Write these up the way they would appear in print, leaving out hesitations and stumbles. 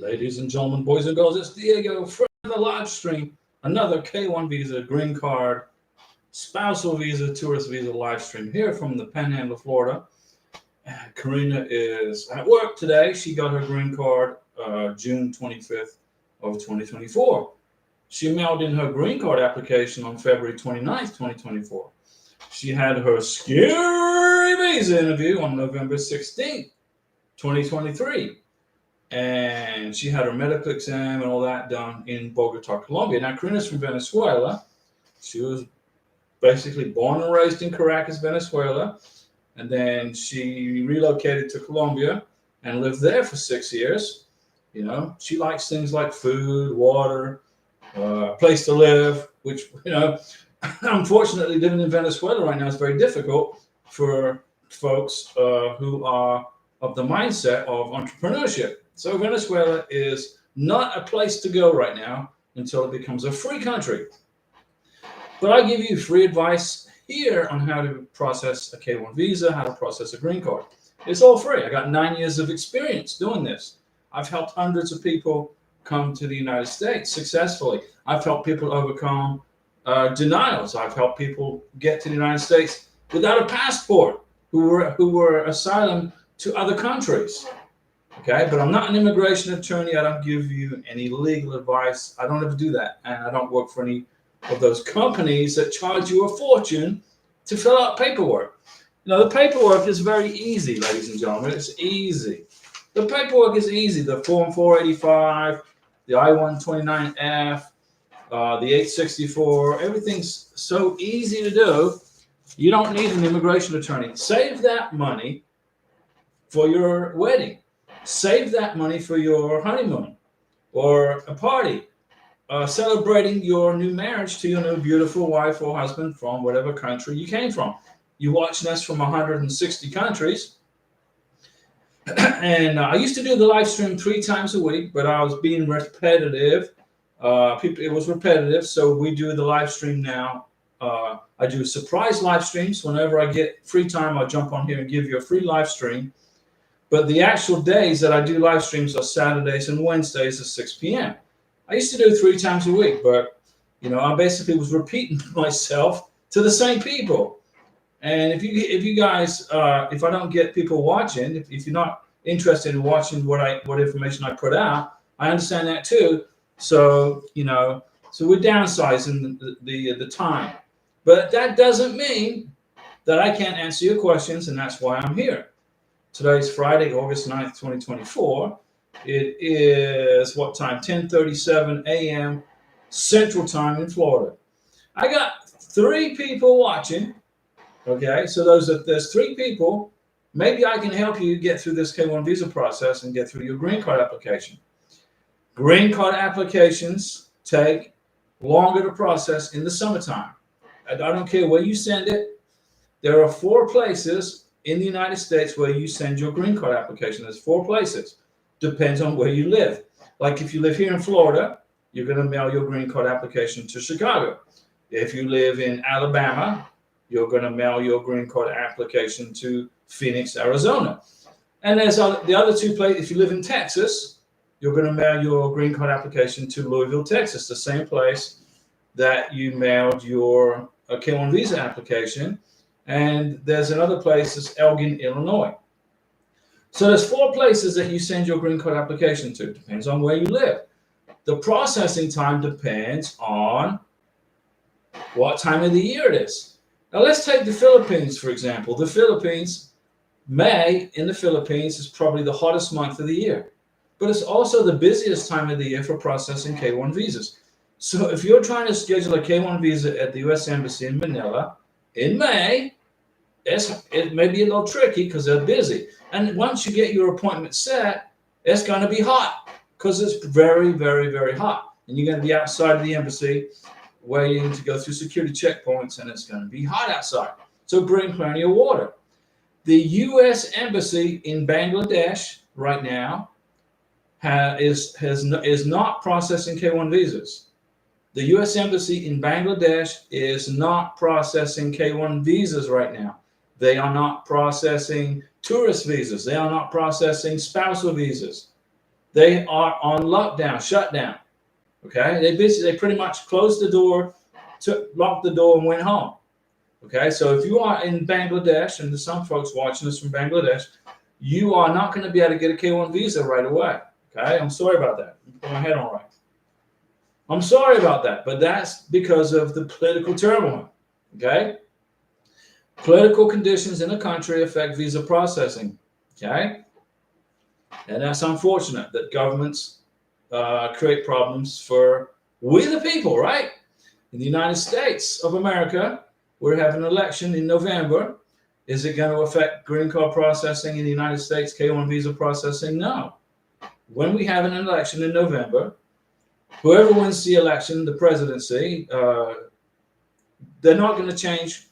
Ladies and gentlemen, boys and girls, it's Diego from the live stream. Another K1 visa, green card, spousal visa, tourist visa live stream here from the Panhandle, Florida. Karina is at work today. She got her green card June 25th of 2024. She mailed in her green card application on February 29th, 2024. She had her scary visa interview on November 16th, 2023. And she had her medical exam and all that done in Bogota, Colombia. Now, Karina's from Venezuela. She was basically born and raised in Caracas, Venezuela. And then she relocated to Colombia and lived there for 6 years. You know, she likes things like food, water, place to live, which, unfortunately, living in Venezuela right now is very difficult for folks who are of the mindset of entrepreneurship. So Venezuela is not a place to go right now until it becomes a free country. But I give you free advice here on how to process a K1 visa, how to process a green card. It's all free. I got 9 years of experience doing this. I've helped hundreds of people come to the United States successfully. I've helped people overcome denials. I've helped people get to the United States without a passport who were asylum to other countries. Okay, but I'm not an immigration attorney. I don't give you any legal advice. I don't ever do that. And I don't work for any of those companies that charge you a fortune to fill out paperwork. The paperwork is very easy, ladies and gentlemen. It's easy. The paperwork is easy. The Form 485, the I-129F, the 864, everything's so easy to do. You don't need an immigration attorney. Save that money for your wedding. Save that money for your honeymoon or a party, celebrating your new marriage to your new beautiful wife or husband from whatever country you came from. You're watching us from 160 countries. And I used to do the live stream 3 times a week, but I was being repetitive. It was repetitive, so we do the live stream now. I do surprise live streams. Whenever I get free time, I'll jump on here and give you a free live stream. But the actual days that I do live streams are Saturdays and Wednesdays at 6 p.m. I used to do 3 times a week, but I basically was repeating myself to the same people. And if you guys, if I don't get people watching, if you're not interested in watching what information I put out, I understand that too. So so we're downsizing the time, but that doesn't mean that I can't answer your questions, and that's why I'm here. Today's Friday, August 9th, 2024. It is what time? 10:37 a.m. Central Time in Florida. I got 3 people watching. Okay, so there's 3 people. Maybe I can help you get through this K1 visa process and get through your green card application. Green card applications take longer to process in the summertime. I don't care where you send it. There are 4 places in the United States where you send your green card application. There's 4 places. Depends on where you live. Like if you live here in Florida, you're going to mail your green card application to Chicago. If you live in Alabama, you're going to mail your green card application to Phoenix, Arizona. And there's the other 2 places. If you live in Texas, you're going to mail your green card application to Louisville, Texas, the same place that you mailed your K1 visa application. And there's another place, it's Elgin, Illinois. So there's 4 places that you send your green card application to. Depends on where you live. The processing time depends on what time of the year it is. Now let's take the Philippines, for example. The Philippines, May in the Philippines is probably the hottest month of the year. But it's also the busiest time of the year for processing K1 visas. So if you're trying to schedule a K1 visa at the U.S. Embassy in Manila in May, it may be a little tricky because they're busy. And once you get your appointment set, it's going to be hot because it's very, very, very hot. And you're going to be outside of the embassy waiting to go through security checkpoints, and it's going to be hot outside. So bring plenty of water. The U.S. Embassy in Bangladesh right now is not processing K1 visas. The U.S. Embassy in Bangladesh is not processing K1 visas right now. They are not processing tourist visas. They are not processing spousal visas. They are on lockdown, shutdown. Okay, they pretty much closed the door, locked the door, and went home. Okay, so if you are in Bangladesh, and there's some folks watching this from Bangladesh, you are not going to be able to get a K1 visa right away. Okay, I'm sorry about that. Put my head on right. I'm sorry about that, but that's because of the political turmoil. Okay, political conditions in a country affect visa processing. Okay, and that's unfortunate that governments create problems for we the people, right? In the United States of America, we're having an election in November. Is it going to affect green card processing in the United States, K1 visa processing? No. When we have an election in November, whoever wins the election, the presidency, they're not going to change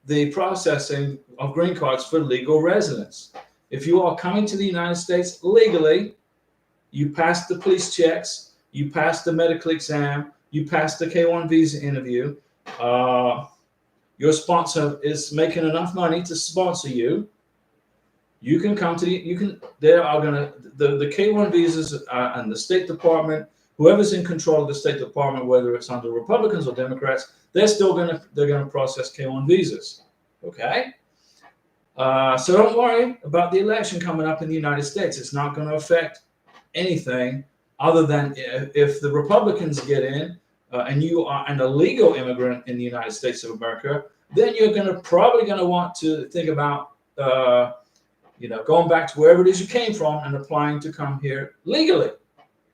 the processing of green cards for legal residents. If you are coming to the United States legally, you pass the police checks, you pass the medical exam, you pass the K1 visa interview, your sponsor is making enough money to sponsor you. You can come to they are going to, the K1 visas and the State Department, whoever's in control of the State Department, whether it's under Republicans or Democrats, they're going to process K1 visas. Okay? So don't worry about the election coming up in the United States. It's not going to affect anything other than if the Republicans get in and you are an illegal immigrant in the United States of America, then you're probably going to want to think about going back to wherever it is you came from and applying to come here legally.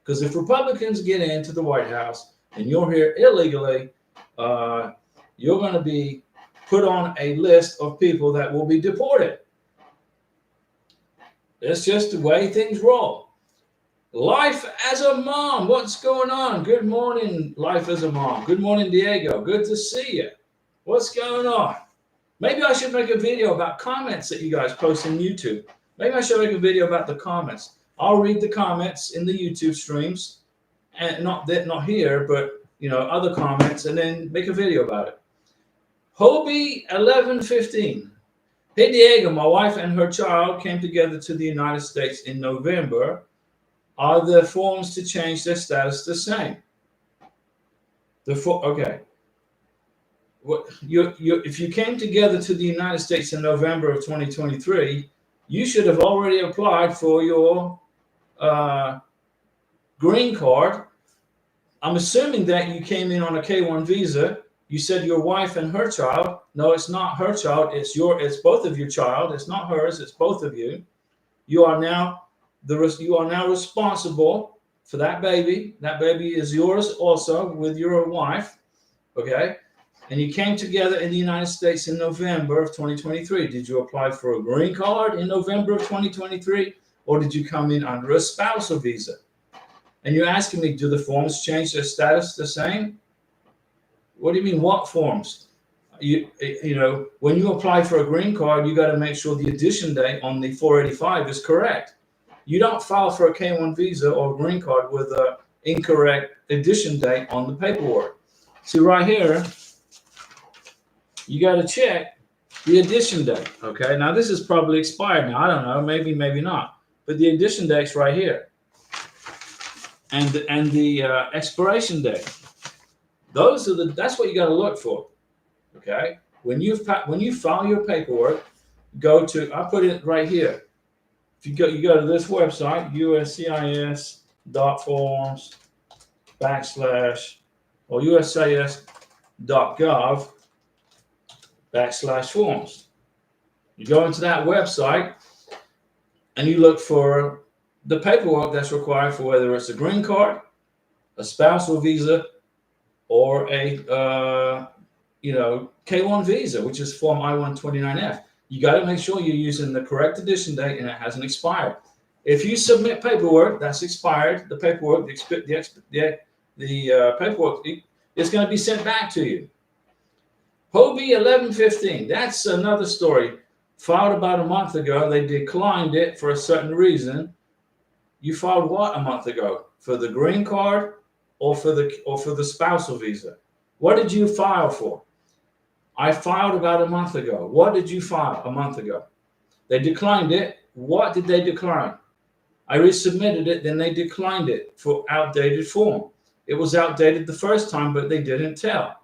Because if Republicans get into the White House and you're here illegally, you're going to be put on a list of people that will be deported. It's just the way things roll. Life as a mom, what's going on? Good morning, Life as a Mom. Good morning, Diego. Good to see you. What's going on? Maybe I should make a video about comments that you guys post in YouTube. Maybe I should make a video about the comments. I'll read the comments in the YouTube streams, and not here, but other comments, and then make a video about it. Hobie 1115. Hey Diego, my wife and her child came together to the United States in November. Are the forms to change their status the same? Okay. If you came together to the United States in November of 2023, you should have already applied for your green card. I'm assuming that you came in on a K1 visa. You said your wife and her child. No, it's not her child. It's both of your child. It's not hers. It's both of you. You are now responsible for that baby. That baby is yours also with your wife. Okay. And you came together in the United States in November of 2023. Did you apply for a green card in November of 2023? Or did you come in under a spousal visa? And you're asking me, do the forms change their status the same? What do you mean, what forms? When you apply for a green card, you got to make sure the addition date on the 485 is correct. You don't file for a K1 visa or green card with an incorrect addition date on the paperwork. See right here, you got to check the addition date. Okay, now this is probably expired now. I don't know, maybe not. But the addition date's right here, and the expiration date. That's what you got to look for. Okay, when you file your paperwork, go to, I put it right here. If you go to this website, uscis.forms/ or uscis.gov/forms. You go into that website and you look for the paperwork that's required for whether it's a green card, a spousal visa, or a K1 visa, which is Form I-129F. You got to make sure you're using the correct addition date and it hasn't expired. If you submit paperwork that's expired, the paperwork is going to be sent back to you. Hobie 1115. That's another story. Filed about a month ago. They declined it for a certain reason. You filed what a month ago? For the green card or for the spousal visa? What did you file for? I filed about a month ago. What did you file a month ago? They declined it. What did they decline? I resubmitted it, then they declined it for outdated form. It was outdated the first time, but they didn't tell.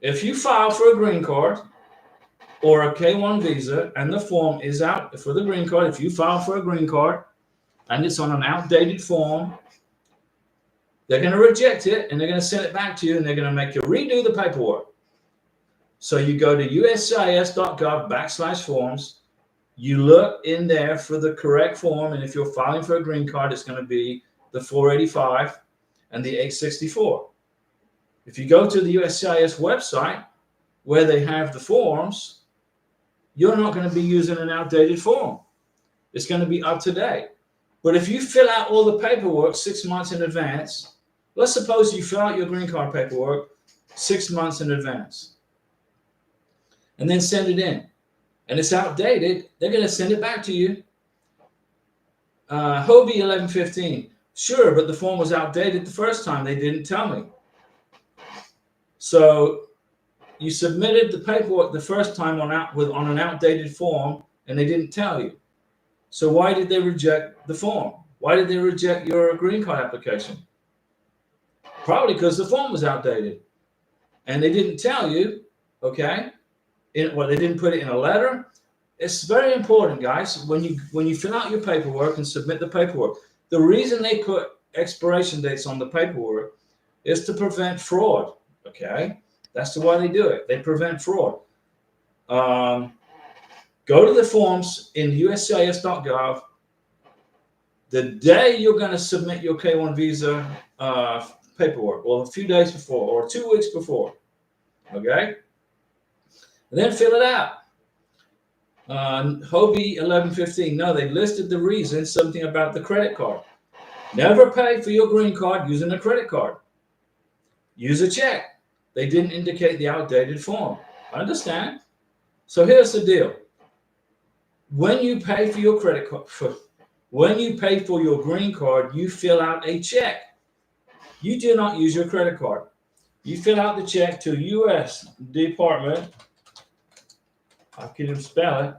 If you file for a green card or a K-1 visa and the form is out for the green card, if you file for a green card and it's on an outdated form, they're going to reject it and they're going to send it back to you and they're going to make you redo the paperwork. So you go to uscis.gov/forms, you look in there for the correct form, and if you're filing for a green card, it's going to be the 485 and the 864. If you go to the USCIS website where they have the forms, you're not going to be using an outdated form. It's going to be up to date. But if you fill out all the paperwork 6 months in advance, let's suppose you fill out your green card paperwork 6 months in advance and then send it in, and it's outdated, they're going to send it back to you. Hobie 1115. Sure, but the form was outdated the first time. They didn't tell me. So you submitted the paperwork the first time on an outdated form, and they didn't tell you. So why did they reject the form? Why did they reject your green card application? Probably because the form was outdated, and they didn't tell you. Okay, they didn't put it in a letter. It's very important, guys. When you fill out your paperwork and submit the paperwork, the reason they put expiration dates on the paperwork is to prevent fraud. Okay, that's why they do it. They prevent fraud. Go to the forms in uscis.gov. The day you're going to submit your K-1 visa paperwork, well, a few days before or 2 weeks before, okay? And then fill it out. Hobie 1115. No, they listed the reason, something about the credit card. Never pay for your green card using a credit card. Use a check. They didn't indicate the outdated form. Understand? So here's the deal. When you pay for your credit card, when you pay for your green card, you fill out a check. You do not use your credit card. You fill out the check to U.S. Department, I can't even spell it,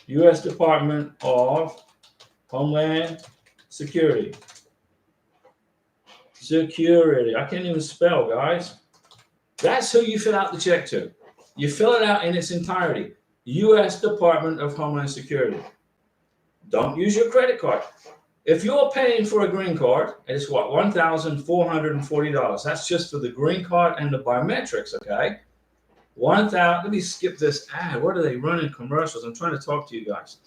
U.S. Department of Homeland Security. Security. I can't even spell, guys. That's who you fill out the check to. You fill it out in its entirety. U.S. Department of Homeland Security. Don't use your credit card. If you're paying for a green card, it's what, $1,440. That's just for the green card and the biometrics, okay? Let me skip this ad. What are they running commercials? I'm trying to talk to you guys.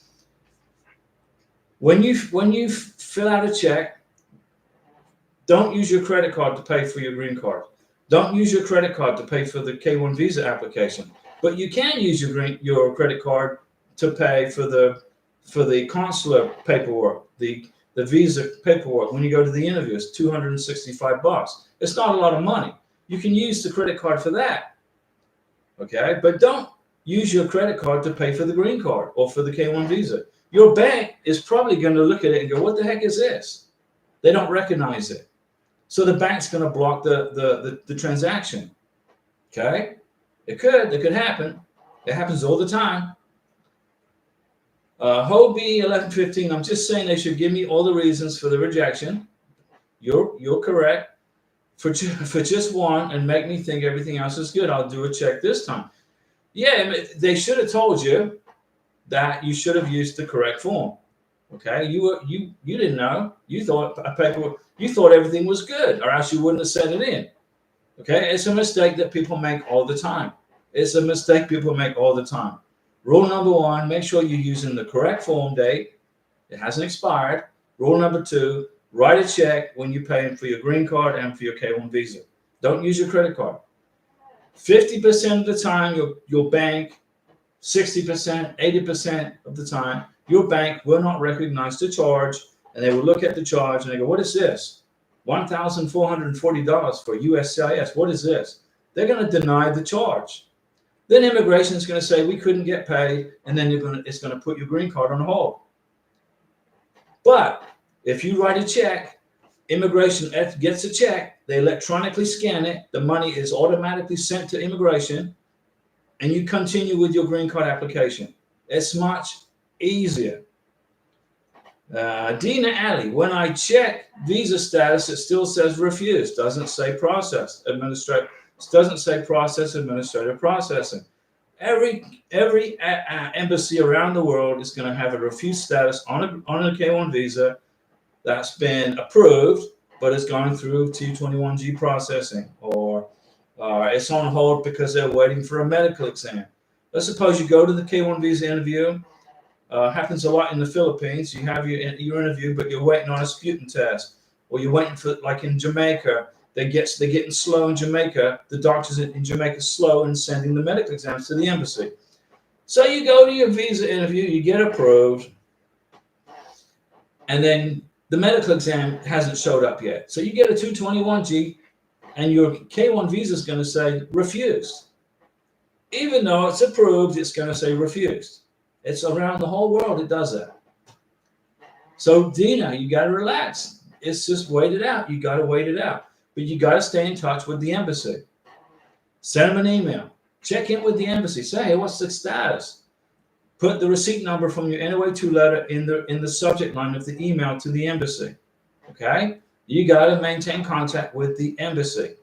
When you fill out a check, don't use your credit card to pay for your green card. Don't use your credit card to pay for the K-1 visa application. But you can use your credit card to pay for the consular paperwork, the visa paperwork. When you go to the interview, it's $265. It's not a lot of money. You can use the credit card for that. Okay, but don't use your credit card to pay for the green card or for the K-1 visa. Your bank is probably going to look at it and go, what the heck is this? They don't recognize it. So the bank's going to block the transaction. Okay, it could happen. It happens all the time. Hobie 1115. I'm just saying they should give me all the reasons for the rejection. You're correct. For just one and make me think everything else is good. I'll do a check this time. Yeah, they should have told you that you should have used the correct form. Okay, you didn't know. You thought everything was good, or else you wouldn't have sent it in. Okay, it's a mistake that people make all the time. Rule number one: make sure you're using the correct form date. It hasn't expired. Rule number two: write a check when you're paying for your green card and for your K-1 visa. Don't use your credit card. 50% of the time, your bank, 60%, 80% of the time, your bank will not recognize the charge, and they will look at the charge and they go, what is this? $1,440 for USCIS. What is this? They're going to deny the charge. Then immigration is going to say, we couldn't get paid, and then it's going to put your green card on hold. But if you write a check, immigration gets a check, they electronically scan it, the money is automatically sent to immigration, and you continue with your green card application. It's much easier. Dina Alley, when I check visa status, it still says refused. Doesn't say processed. Doesn't say process administrative processing. Every embassy around the world is going to have a refused status on a K1 visa that's been approved, but it's going through T21G processing, or it's on hold because they're waiting for a medical exam. Let's suppose you go to the K1 visa interview. Happens a lot in the Philippines. You have your interview, but you're waiting on a sputum test, or you're waiting for, like in Jamaica, they're getting slow in Jamaica. The doctors in Jamaica slow in sending the medical exams to the embassy. So you go to your visa interview, you get approved, and then the medical exam hasn't showed up yet. So you get a 221G, and your K1 visa is going to say refused. Even though it's approved, it's going to say refused. It's around the whole world it does that. So Dina, you got to relax. It's just wait it out. You got to wait it out. But you got to stay in touch with the embassy. Send them an email. Check in with the embassy. Say, hey, what's the status? Put the receipt number from your NOA2 letter in the subject line of the email to the embassy. Okay? You got to maintain contact with the embassy.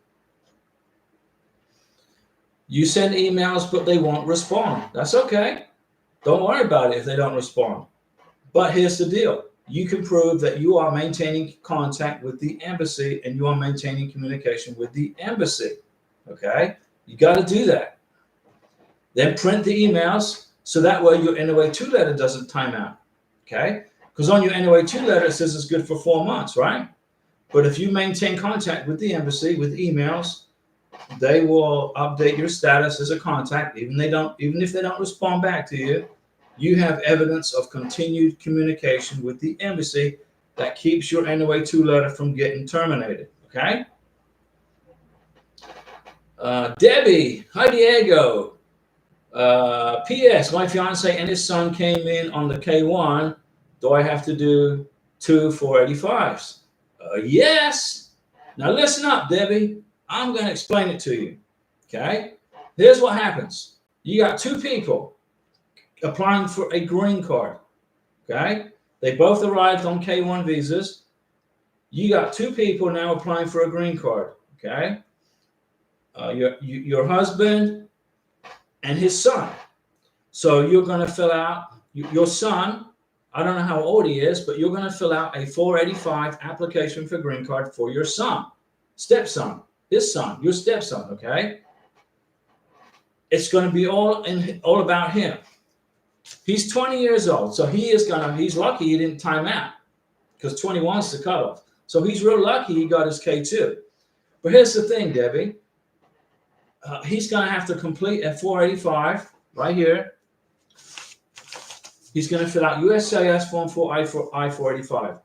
You send emails, but they won't respond. That's okay. Don't worry about it if they don't respond. But here's the deal. You can prove that you are maintaining contact with the embassy and you are maintaining communication with the embassy. Okay? You got to do that. Then print the emails so that way your NOA2 letter doesn't time out. Okay? Because on your NOA2 letter, it says it's good for 4 months, right? But if you maintain contact with the embassy with emails, they will update your status as a contact. Even if they don't respond back to you, you have evidence of continued communication with the embassy that keeps your NOA2 letter from getting terminated. Okay? Debbie, hi Diego. P.S. My fiance and his son came in on the K1. Do I have to do 2 485s? Yes. Now listen up, Debbie. I'm going to explain it to you. Okay? Here's what happens. You got 2 people applying for a green card. Okay? They both arrived on K1 visas. You got 2 people now applying for a green card. Okay? Your husband and his son. So you're going to fill out your son. I don't know how old he is, but you're going to fill out a 485 application for green card for your son, stepson, his son, your stepson. Okay? It's going to be all about him. He's 20 years old, so he's lucky he didn't time out because 21 is the cutoff. So he's real lucky he got his K2. But here's the thing, Debbie. He's going to have to complete a 485 right here. He's going to fill out USCIS Form 4 I-485.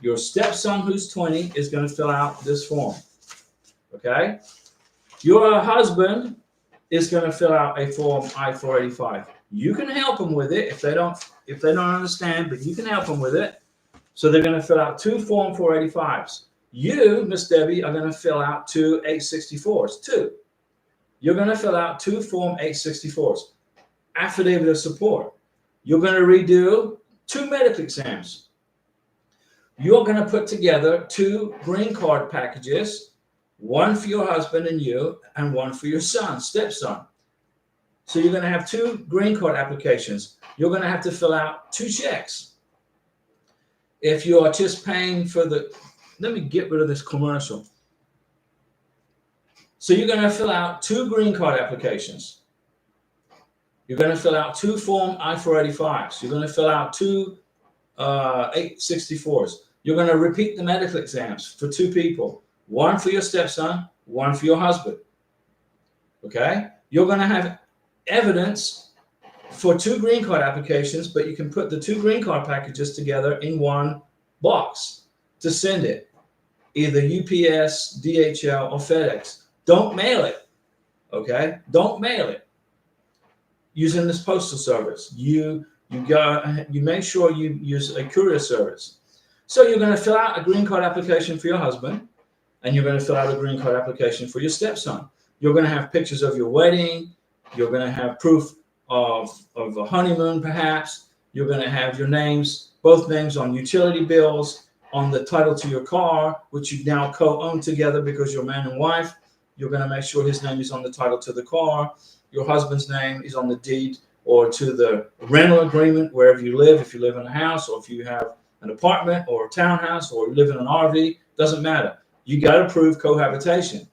Your stepson, who's 20, is going to fill out this form. Okay? Your husband is going to fill out a Form I-485. You can help them with it if they don't understand, but you can help them with it. So they're going to fill out 2 Form 485s. You, Miss Debbie, are going to fill out 2 864s. 2. You're going to fill out 2 Form 864s. Affidavit of support. You're going to redo 2 medical exams. You're going to put together 2 green card packages, 1 for your husband and you, and 1 for your son, stepson. So you're going to have 2 green card applications. You're going to have to fill out 2 checks. If you are just paying for let me get rid of this commercial. So you're going to fill out 2 green card applications. You're going to fill out 2 Form I-485s. You're going to fill out 2 864s. You're going to repeat the medical exams for 2 people. 1 for your stepson, 1 for your husband. Okay? You're going to have evidence for 2 green card applications, but you can put the 2 green card packages together in 1 box to send it. Either UPS, DHL, or FedEx. Don't mail it. Okay? Don't mail it. Using this postal service. You make sure you use a courier service. So you're going to fill out a green card application for your husband, and you're going to fill out a green card application for your stepson. You're going to have pictures of your wedding. You're going to have proof of a honeymoon, perhaps. You're going to have your names, both names on utility bills, on the title to your car, which you now co-own together because you're man and wife. You're going to make sure his name is on the title to the car. Your husband's name is on the deed or to the rental agreement wherever you live. If you live in a house or if you have an apartment or a townhouse or you live in an RV, doesn't matter. You got to prove cohabitation.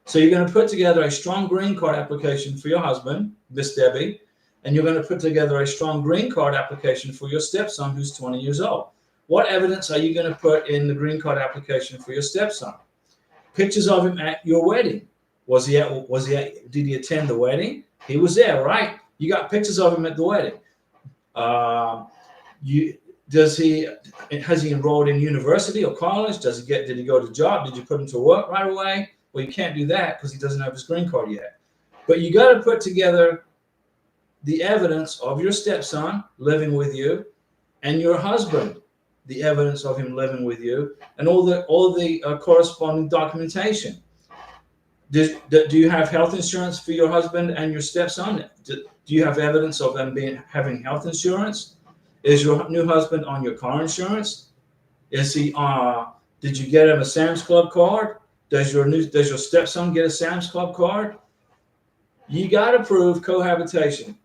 So you're going to put together a strong green card application for your husband, Miss Debbie, and you're going to put together a strong green card application for your stepson who's 20 years old. What evidence are you going to put in the green card application for your stepson? Pictures of him at your wedding. Did he attend the wedding? He was there, right? You got pictures of him at the wedding. Has he enrolled in university or college? Did he go to job? Did you put him to work right away? Well, you can't do that because he doesn't have his green card yet. But you got to put together the evidence of your stepson living with you and your husband, the evidence of him living with you, and all the corresponding documentation. Do you have health insurance for your husband and your stepson? Do you have evidence of them having health insurance? Is your new husband on your car insurance? Is he? Did you get him a Sam's Club card? Does your stepson get a Sam's Club card? You got to prove cohabitation.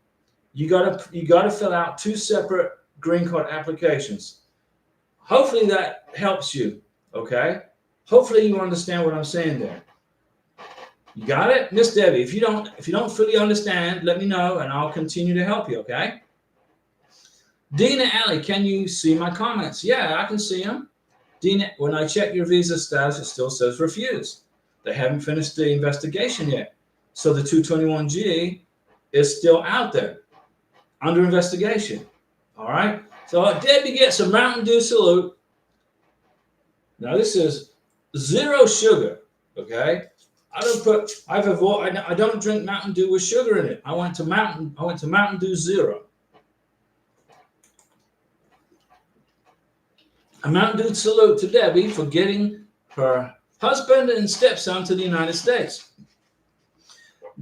You got to fill out 2 separate green card applications. Hopefully that helps you. Okay. Hopefully you understand what I'm saying there. You got it, Miss Debbie? If you don't fully understand, let me know and I'll continue to help you. Okay. Dina Alley, can you see my comments? Yeah, I can see them. Dina, when I check your visa status, it still says refused. They haven't finished the investigation yet. So the 221G is still out there under investigation. All right. So Debbie gets a Mountain Dew salute. Now this is 0 sugar. Okay. I don't drink Mountain Dew with sugar in it. I went to Mountain Dew Zero. A Mountain Dew salute to Debbie for getting her husband and stepson to the United States.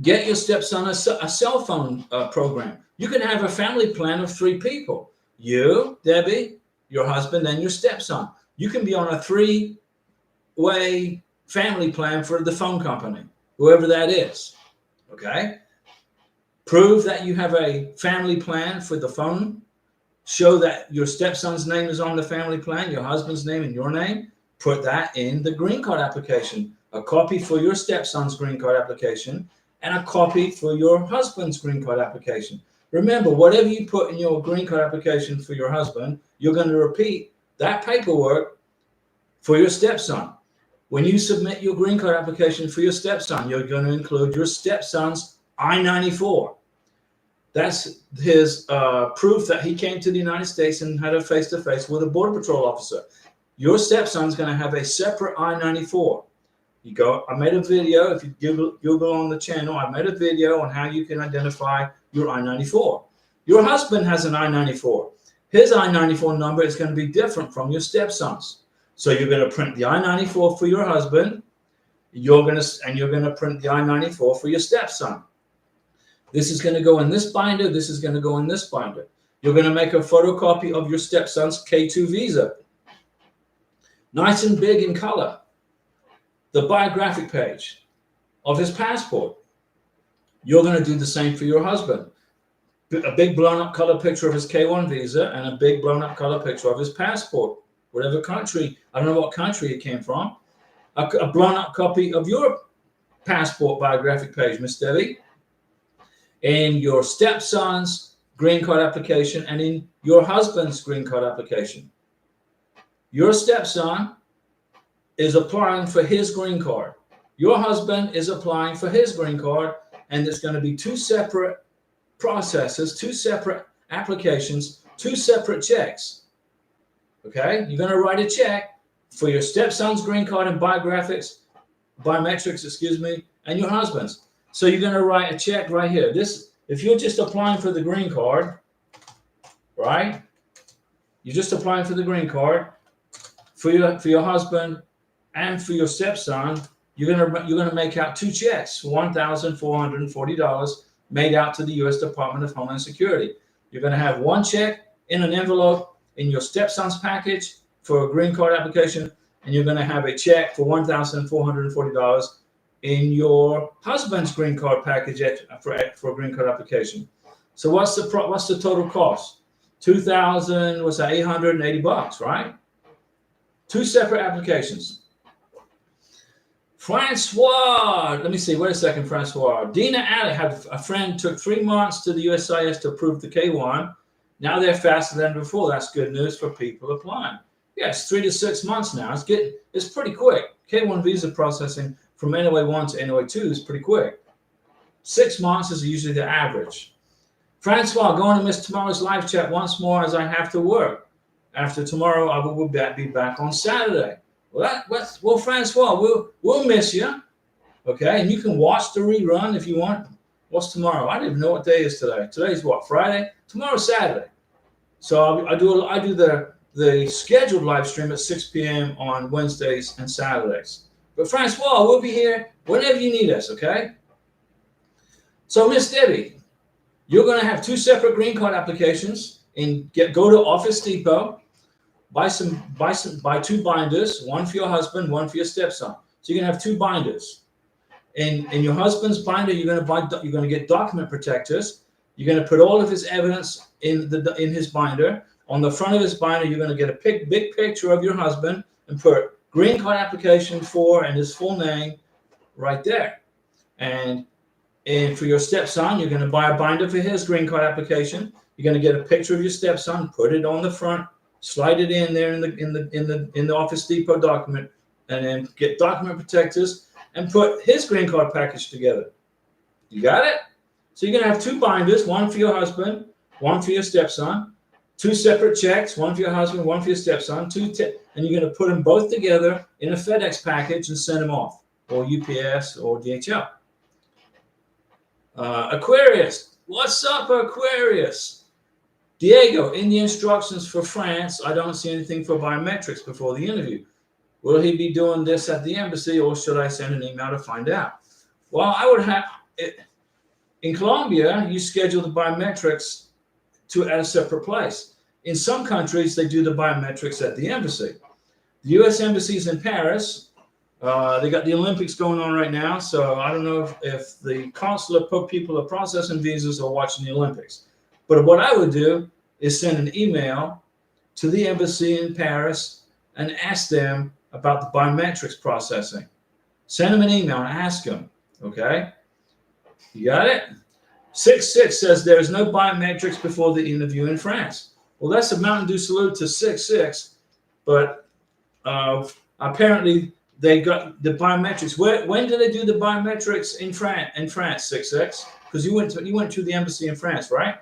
Get your stepson a cell phone program. You can have a family plan of 3 people. You, Debbie, your husband, and your stepson. You can be on a 3-way family plan for the phone company, whoever that is. Okay? Prove that you have a family plan for the phone. Show that your stepson's name is on the family plan, your husband's name and your name. Put that in the green card application. A copy for your stepson's green card application and a copy for your husband's green card application. Remember, whatever you put in your green card application for your husband, you're going to repeat that paperwork for your stepson. When you submit your green card application for your stepson, you're going to include your stepson's I-94. That's his proof that he came to the United States and had a face-to-face with a Border Patrol officer. Your stepson's going to have a separate I-94. I made a video. If you Google on the channel, I made a video on how you can identify your I-94. Your husband has an I-94. His I-94 number is going to be different from your stepson's. So you're going to print the I-94 for your husband. You're going to print the I-94 for your stepson. This is going to go in this binder. This is going to go in this binder. You're going to make a photocopy of your stepson's K2 visa. Nice and big in color. The biographic page of his passport. You're going to do the same for your husband. A big blown up color picture of his K1 visa and a big blown up color picture of his passport. Whatever country, I don't know what country it came from. A blown up copy of your passport biographic page, Miss Debbie. In your stepson's green card application and in your husband's green card application. Your stepson is applying for his green card. Your husband is applying for his green card, and it's going to be 2 separate processes, 2 separate applications, 2 separate checks. Okay? You're going to write a check for your stepson's green card and biometrics, and your husband's. So you're going to write a check right here. If you're just applying for the green card, right? You're just applying for the green card for your husband and for your stepson. You're going to make out 2 checks, $1,440 made out to the U.S. Department of Homeland Security. You're going to have one check in an envelope in your stepson's package for a green card application, and you're going to have a check for $1,440 in your husband's green card package for a green card application. So what's the total cost? $880, right? Two separate applications. Francois, let me see, wait a second, Francois. Dina Alley had a friend, took 3 months to the USCIS to approve the K1. Now they're faster than before. That's good news for people applying. Yeah, it's 3 to 6 months now. It's pretty quick. K1 visa processing from NOA 1 to NOA 2 is pretty quick. 6 months is usually the average. Francois, going to miss tomorrow's live chat once more as I have to work. After tomorrow, I will be back on Saturday. Well, Francois, we'll miss you, okay? And you can watch the rerun if you want. What's tomorrow? I don't even know what day is today. Today's what, Friday? Tomorrow's Saturday. So I do the scheduled live stream at 6 p.m. on Wednesdays and Saturdays. But Francois, we'll be here whenever you need us, okay? So Miss Debbie, you're going to have 2 separate green card applications. Go to Office Depot. Buy 2 binders, one for your husband, one for your stepson. So you're gonna have 2 binders. In your husband's binder, you're gonna get document protectors. You're gonna put all of his evidence in his binder. On the front of his binder, you're gonna get a big picture of your husband and put green card application for and his full name right there. And for your stepson, you're gonna buy a binder for his green card application. You're gonna get a picture of your stepson, put it on the front. Slide it in there in the Office Depot document, and then get document protectors and put his green card package together. You got it? So you're gonna have 2 binders, one for your husband, one for your stepson, 2 separate checks, one for your husband, one for your stepson, and you're gonna put them both together in a FedEx package and send them off, or UPS or DHL. Aquarius, what's up, Aquarius? Diego, in the instructions for France, I don't see anything for biometrics before the interview. Will he be doing this at the embassy, or should I send an email to find out? Well, I would have it. In Colombia, you schedule the biometrics at a separate place. In some countries, they do the biometrics at the embassy. The U.S. Embassy is in Paris. They got the Olympics going on right now, so I don't know if the consular people are processing visas or watching the Olympics. But what I would do is send an email to the embassy in Paris and ask them about the biometrics processing. Send them an email and ask them, okay? You got it? 66 says there is no biometrics before the interview in France. Well, that's a Mountain Dew salute to 66, but apparently they got the biometrics. When did they do the biometrics in France, 66? Because you went to the embassy in France, right?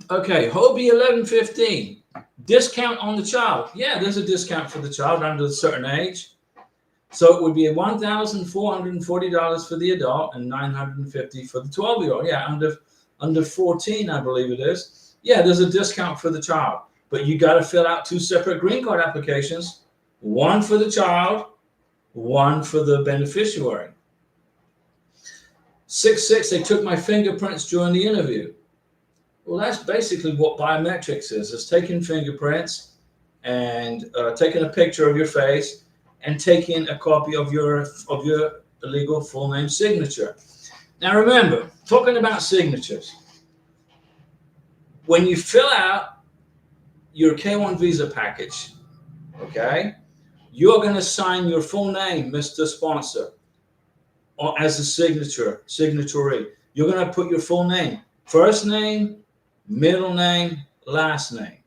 Okay, Hobie 1115, discount on the child. Yeah, there's a discount for the child under a certain age. So it would be $1,440 for the adult and $950 for the 12-year-old. Yeah, under 14, I believe it is. Yeah, there's a discount for the child, but you got to fill out 2 separate green card applications, one for the child, one for the beneficiary. 66, they took my fingerprints during the interview. Well, that's basically what biometrics is. It's taking fingerprints and taking a picture of your face and taking a copy of your legal full name signature. Now remember, talking about signatures, when you fill out your K1 visa package, okay, you're going to sign your full name, Mr. Sponsor, as a signatory. You're going to put your full name, first name, middle name, last name.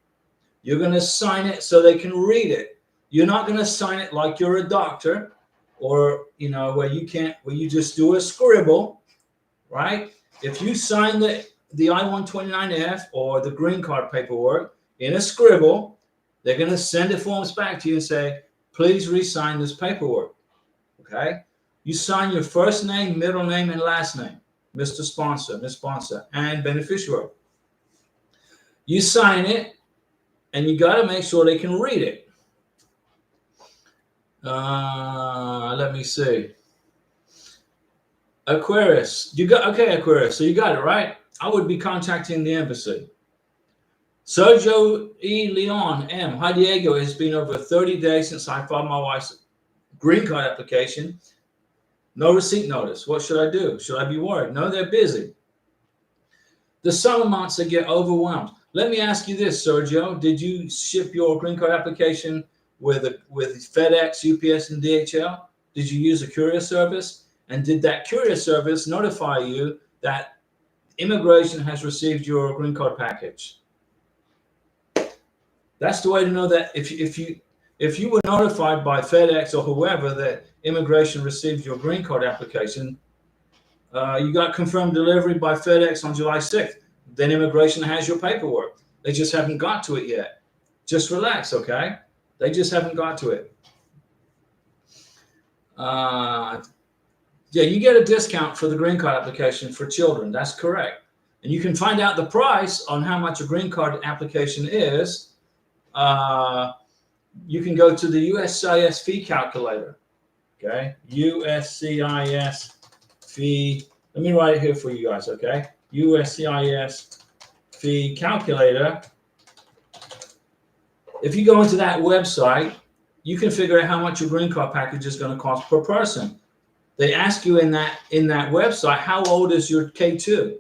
You're going to sign it so they can read it. You're not going to sign it like you're a doctor, or where you just do a scribble, right? If you sign the I-129F or the green card paperwork in a scribble, they're going to send the forms back to you and say, please re-sign this paperwork. Okay? You sign your first name, middle name, and last name, Mr. Sponsor, Ms. Sponsor, and beneficiary. You sign it, and you got to make sure they can read it. Let me see. Aquarius, you got okay, Aquarius. So you got it right. I would be contacting the embassy. Sergio E. Leon M. Hi Diego. It's been over 30 days since I filed my wife's green card application. No receipt notice. What should I do? Should I be worried? No, they're busy. The summer months they get overwhelmed. Let me ask you this, Sergio. Did you ship your green card application with FedEx, UPS, and DHL? Did you use a courier service? And did that courier service notify you that immigration has received your green card package? That's the way to know that if you were notified by FedEx or whoever that immigration received your green card application, you got confirmed delivery by FedEx on July 6th. Then immigration has your paperwork. They just haven't got to it yet. Just relax, okay? They just haven't got to it. Yeah, you get a discount for the green card application for children. That's correct. And you can find out the price on how much a green card application is. You can go to the USCIS fee calculator. Okay, USCIS fee. Let me write it here for you guys, okay? USCIS fee calculator. If you go into that website, you can figure out how much your green card package is going to cost per person. They ask you in that website, how old is your K2?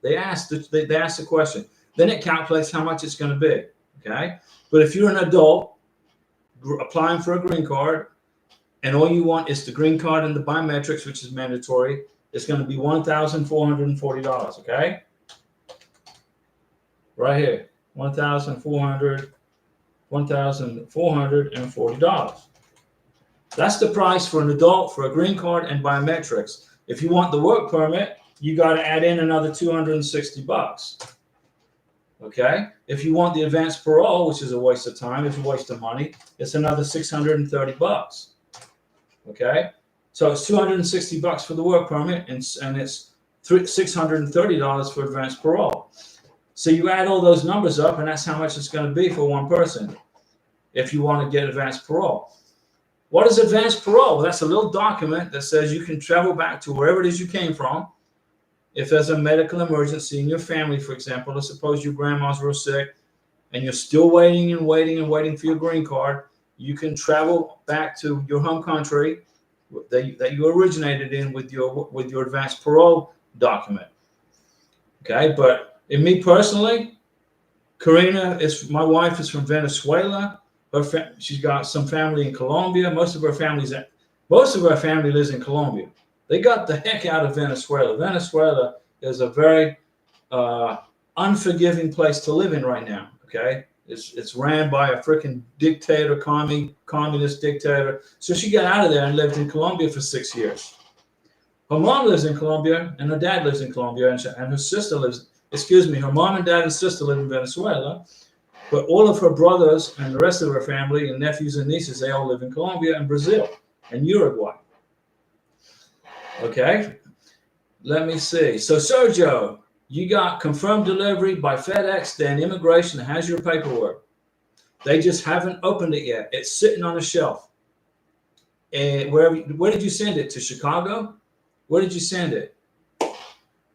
They ask the question. Then it calculates how much it's going to be, okay? But if you're an adult applying for a green card, and all you want is the green card and the biometrics, which is mandatory, it's going to be $1,440, okay? Right here, $1,440. That's the price for an adult for a green card and biometrics. If you want the work permit, you got to add in another $260. Okay? If you want the advanced parole, which is a waste of time, it's a waste of money, it's another $630. Okay? So it's $260 for the work permit, and it's $630 for advanced parole. So you add all those numbers up, and that's how much it's going to be for one person if you want to get advanced parole. What is advanced parole? Well, that's a little document that says you can travel back to wherever it is you came from. If there's a medical emergency in your family, for example, let's suppose your grandma's real sick and you're still waiting for your green card, you can travel back to your home country that you originated in with your advanced parole document. Okay, but in me personally, my wife is from Venezuela. She's got some family in Colombia. Most of her family lives in Colombia. They got the heck out of Venezuela. Venezuela is a very unforgiving place to live in right now. Okay, it's ran by a freaking dictator, communist dictator. So she got out of there and lived in Colombia for 6 years. Her mom lives in Colombia, and her dad lives in Colombia, and her sister lives. Her mom and dad and sister live in Venezuela. But all of her brothers and the rest of her family and nephews and nieces, they all live in Colombia and Brazil and Uruguay. Okay, let me see. So Sergio, you got confirmed delivery by FedEx, then immigration has your paperwork. They just haven't opened it yet. It's sitting on a shelf. And where did you send it? To Chicago? Where did you send it?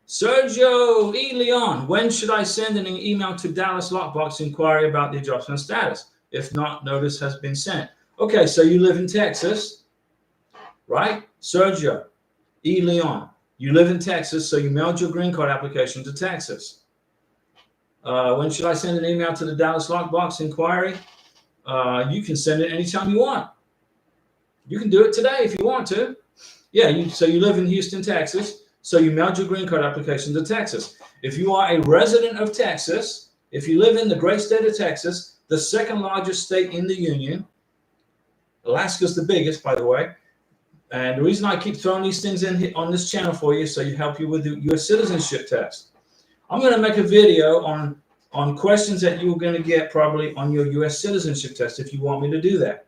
Sergio E. Leon, when should I send an email to Dallas Lockbox inquiry about the adjustment status? If not, notice has been sent. Okay, so you live in Texas, right? Sergio E. Leon, you live in Texas, so you mailed your green card application to Texas. When should I send an email to the Dallas Lockbox inquiry? You can send it anytime you want. You can do it today if you want to. Yeah, so you live in Houston, Texas. So you mailed your green card application to Texas. If you are a resident of Texas, if you live in the great state of Texas, the second largest state in the union, Alaska's the biggest, by the way. And the reason I keep throwing these things in on this channel for you, so you help you with your citizenship test. I'm going to make a video on questions that you're going to get probably on your U.S. citizenship test if you want me to do that.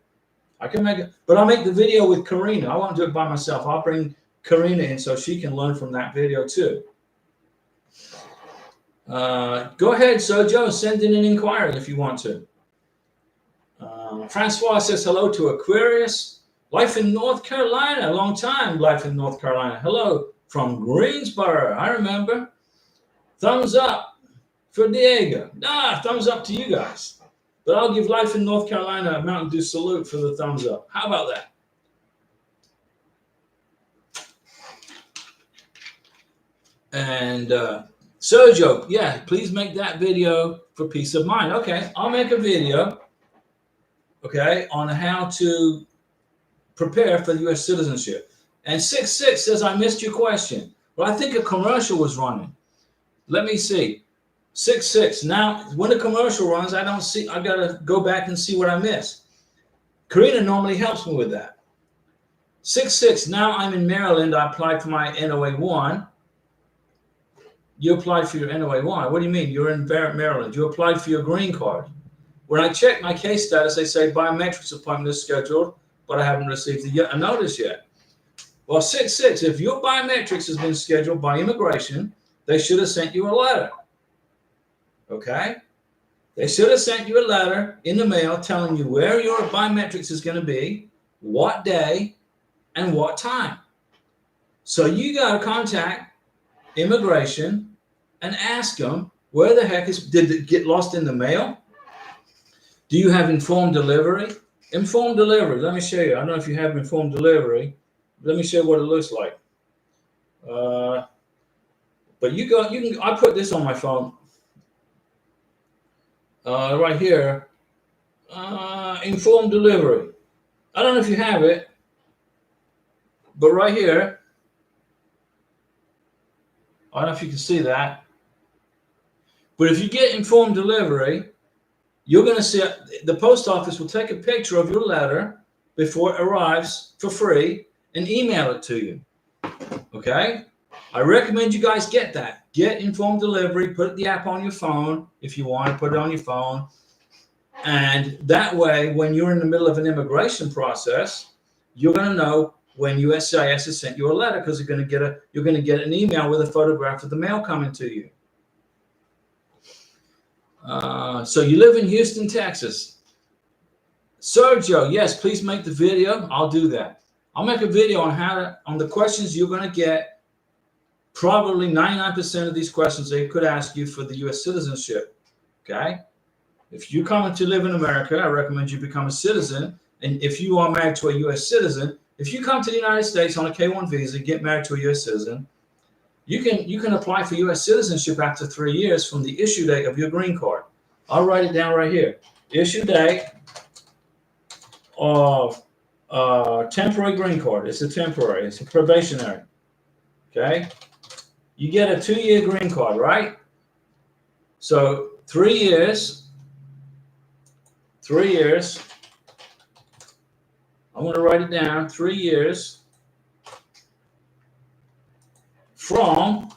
I can make it, but I'll make the video with Karina. I won't do it by myself. I'll bring Karina in so she can learn from that video too. Go ahead, Sergio, send in an inquiry if you want to. Francois says hello to Aquarius. Life in North Carolina, a long time, life in North Carolina. Hello from Greensboro, I remember. Thumbs up for Diego. Thumbs up to you guys. But I'll give life in North Carolina a Mountain Dew salute for the thumbs up. How about that? And Sergio, yeah, please make that video for peace of mind. Okay, I'll make a video, okay, on how to prepare for U.S. citizenship. And 66 says, I missed your question. Well, I think a commercial was running. Let me see. 66. Now, when a commercial runs, I don't see, I got to go back and see what I missed. Karina normally helps me with that. 66. Now I'm in Maryland. I applied for my NOA 1. You applied for your NOA 1. What do you mean? You're in Maryland. You applied for your green card. When I check my case status, they say biometrics appointment is scheduled, but I haven't received a notice yet. Well, 66, if your biometrics has been scheduled by immigration, they should have sent you a letter. Okay? They should have sent you a letter in the mail telling you where your biometrics is going to be, what day, and what time. So you got to contact immigration and ask them, where the heck did it get lost in the mail? Do you have informed delivery? Informed delivery, let me show you. I don't know if you have informed delivery. Let me show you what it looks like. But I put this on my phone. Right here, informed delivery. I don't know if you have it, but right here, I don't know if you can see that. But if you get informed delivery, you're going to see the post office will take a picture of your letter before it arrives for free and email it to you. Okay? I recommend you guys get that. Get informed delivery. Put the app on your phone if you want to put it on your phone. And that way, when you're in the middle of an immigration process, you're going to know when USCIS has sent you a letter, because you're going to get an email with a photograph of the mail coming to you. So you live in Houston, Texas. Sergio, yes, please make the video. I'll do that. I'll make a video on the questions you're going to get. Probably 99% of these questions they could ask you for the U.S. citizenship. Okay? If you're coming to live in America, I recommend you become a citizen. And if you are married to a U.S. citizen, if you come to the United States on a K-1 visa, get married to a U.S. citizen, you can apply for U.S. citizenship after 3 years from the issue date of your green card. I'll write it down right here. Issue date of temporary green card. It's a temporary. It's a probationary. Okay? You get a 2-year green card, right? So 3 years. 3 years. I'm going to write it down. 3 years from,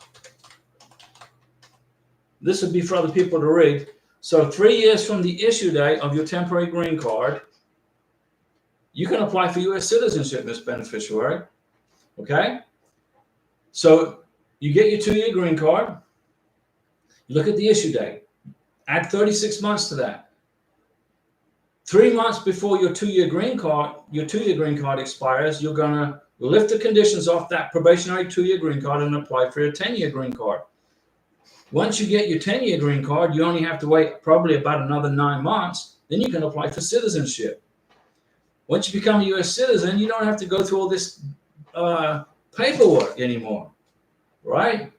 this would be for other people to read. So 3 years from the issue date of your temporary green card, you can apply for U.S. citizenship, Ms. Beneficiary. Okay? So you get your 2-year green card. You look at the issue date. Add 36 months to that. 3 months before your 2-year green card expires, you're going to lift the conditions off that probationary 2-year green card and apply for your 10-year green card. Once you get your 10-year green card, you only have to wait probably about another 9 months. Then you can apply for citizenship. Once you become a U.S. citizen, you don't have to go through all this paperwork anymore, right?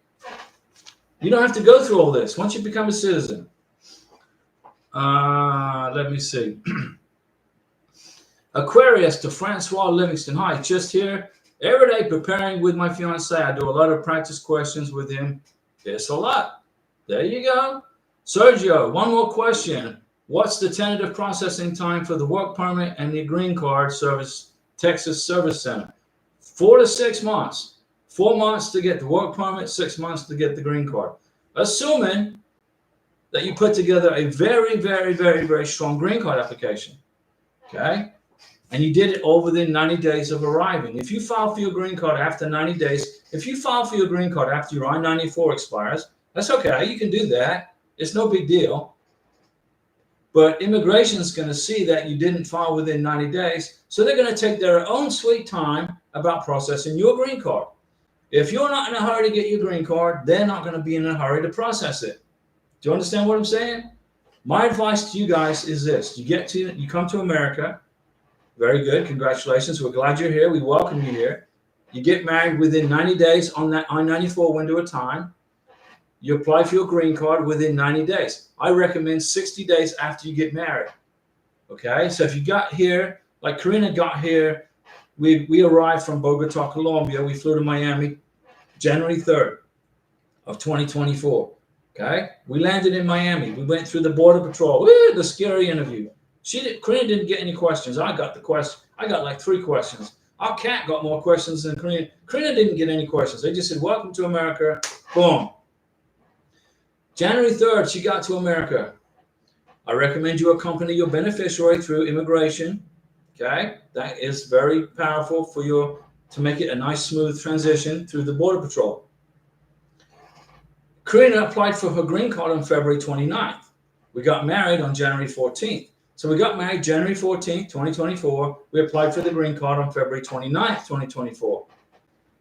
You don't have to go through all this once you become a citizen. Let me see. Aquarius to Francois Livingston. Hi, just here. Every day preparing with my fiance. I do a lot of practice questions with him. It's a lot. There you go. Sergio, one more question. What's the tentative processing time for the work permit and the green card service, Texas Service Center? 4 to 6 months. 4 months to get the work permit, 6 months to get the green card. Assuming that you put together a very, very, very, very strong green card application. Okay? And you did it all within 90 days of arriving. If you file for your green card after 90 days, if you file for your green card after your I-94 expires, that's okay. You can do that. It's no big deal. But immigration is going to see that you didn't file within 90 days. So they're going to take their own sweet time about processing your green card. If you're not in a hurry to get your green card, they're not going to be in a hurry to process it. Do you understand what I'm saying? My advice to you guys is this. You come to America. Very good. Congratulations. We're glad you're here. We welcome you here. You get married within 90 days on that I-94 window of time. You apply for your green card within 90 days. I recommend 60 days after you get married. Okay? So if you got here, like Karina got here, we arrived from Bogota, Colombia. We flew to Miami January 3rd of 2024. Okay? We landed in Miami. We went through the Border Patrol. Woo, the scary interview. Karina didn't get any questions. I got the question. I got like 3 questions. Our cat got more questions than Karina. Karina didn't get any questions. They just said, welcome to America. Boom. January 3rd, she got to America. I recommend you accompany your beneficiary through immigration. Okay? That is very powerful for to make it a nice, smooth transition through the Border Patrol. Karina applied for her green card on February 29th. We got married on January 14th. So we got married January 14th, 2024. We applied for the green card on February 29th, 2024.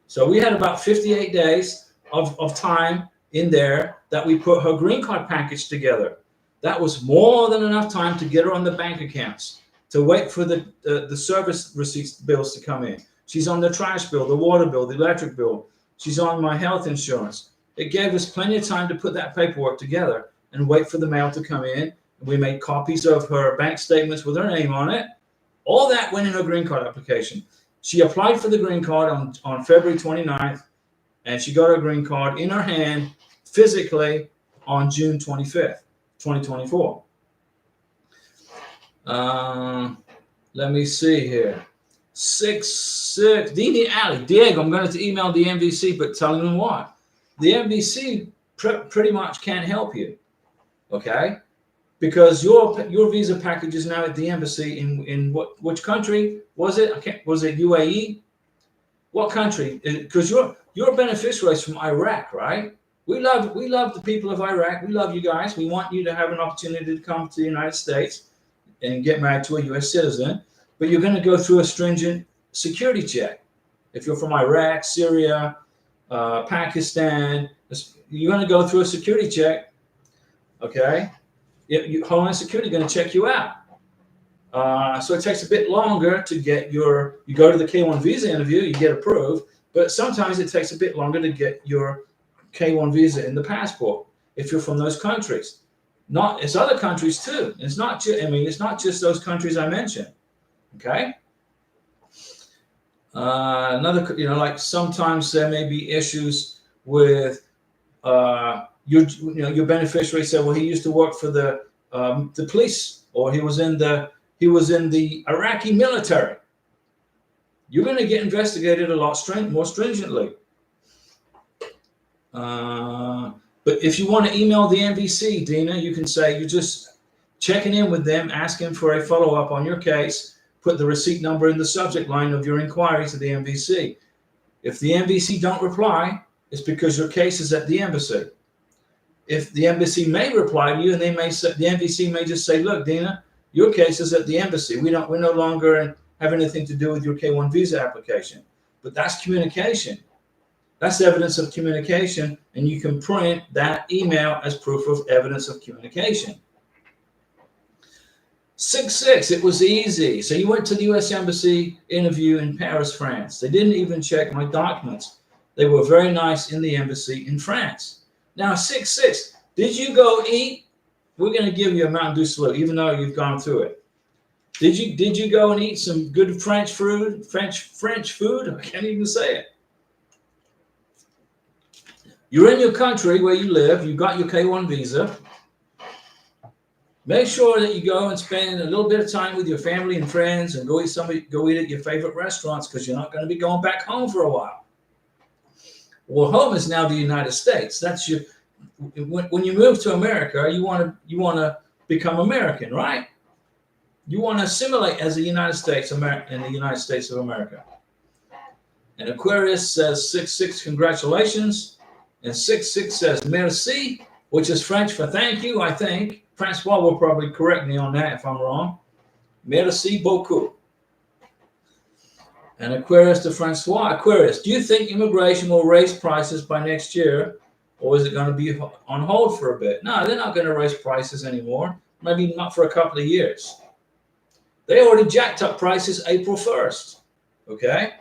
So we had about 58 days of time in there that we put her green card package together. That was more than enough time to get her on the bank accounts, to wait for the service receipts bills to come in. She's on the trash bill, the water bill, the electric bill. She's on my health insurance. It gave us plenty of time to put that paperwork together and wait for the mail to come in. We made copies of her bank statements with her name on it. All that went in her green card application. She applied for the green card on February 29th, and she got her green card in her hand physically on June 25th, 2024. Let me see here. 6-6. Dini Ali. Diego, I'm going to email the MVC, but tell them what. The MVC pretty much can't help you. Okay? Because your visa package is now at the embassy in which country was it? Was it UAE? What country? Because your beneficiary is from Iraq, right? We love the people of Iraq. We love you guys. We want you to have an opportunity to come to the United States and get married to a U.S. citizen. But you're going to go through a stringent security check. If you're from Iraq, Syria, Pakistan, you're going to go through a security check. Okay? Homeland Security is going to check you out. So it takes a bit longer to get you go to the K-1 visa interview, you get approved, but sometimes it takes a bit longer to get your K-1 visa in the passport if you're from those countries. It's other countries too. It's not just those countries I mentioned. Okay. Like sometimes there may be issues with your beneficiary said, well, he used to work for the police, or he was in the Iraqi military. You're going to get investigated a lot more stringently. But if you want to email the MVC, Dina, you can say you're just checking in with them, asking for a follow-up on your case. Put the receipt number in the subject line of your inquiry to the MVC. If the MVC don't reply, it's because your case is at the embassy. If the embassy may reply to you, and the MVC may just say, look, Dina, your case is at the embassy. We no longer have anything to do with your K-1 visa application. But that's communication. That's evidence of communication, and you can print that email as proof of evidence of communication. 6-6, it was easy. So you went to the U.S. Embassy interview in Paris, France. They didn't even check my documents. They were very nice in the embassy in France. Now, 6-6, did you go eat? We're going to give you a Mountain Dew salute, even though you've gone through it. Did you go and eat some good French food? French food? I can't even say it. You're in your country where you live. You got your K-1 visa. Make sure that you go and spend a little bit of time with your family and friends, and go eat at your favorite restaurants, because you're not going to be going back home for a while. Well, home is now the United States. That's when you move to America, you want to become American, right? You want to assimilate as a United States in the United States of America. And Aquarius says 6-6, congratulations. And 6-6 says merci, which is French for thank you, I think. Francois will probably correct me on that if I'm wrong. Merci beaucoup. And Aquarius to Francois. Aquarius, do you think immigration will raise prices by next year, or is it going to be on hold for a bit? No, they're not going to raise prices anymore. Maybe not for a couple of years. They already jacked up prices April 1st. Okay?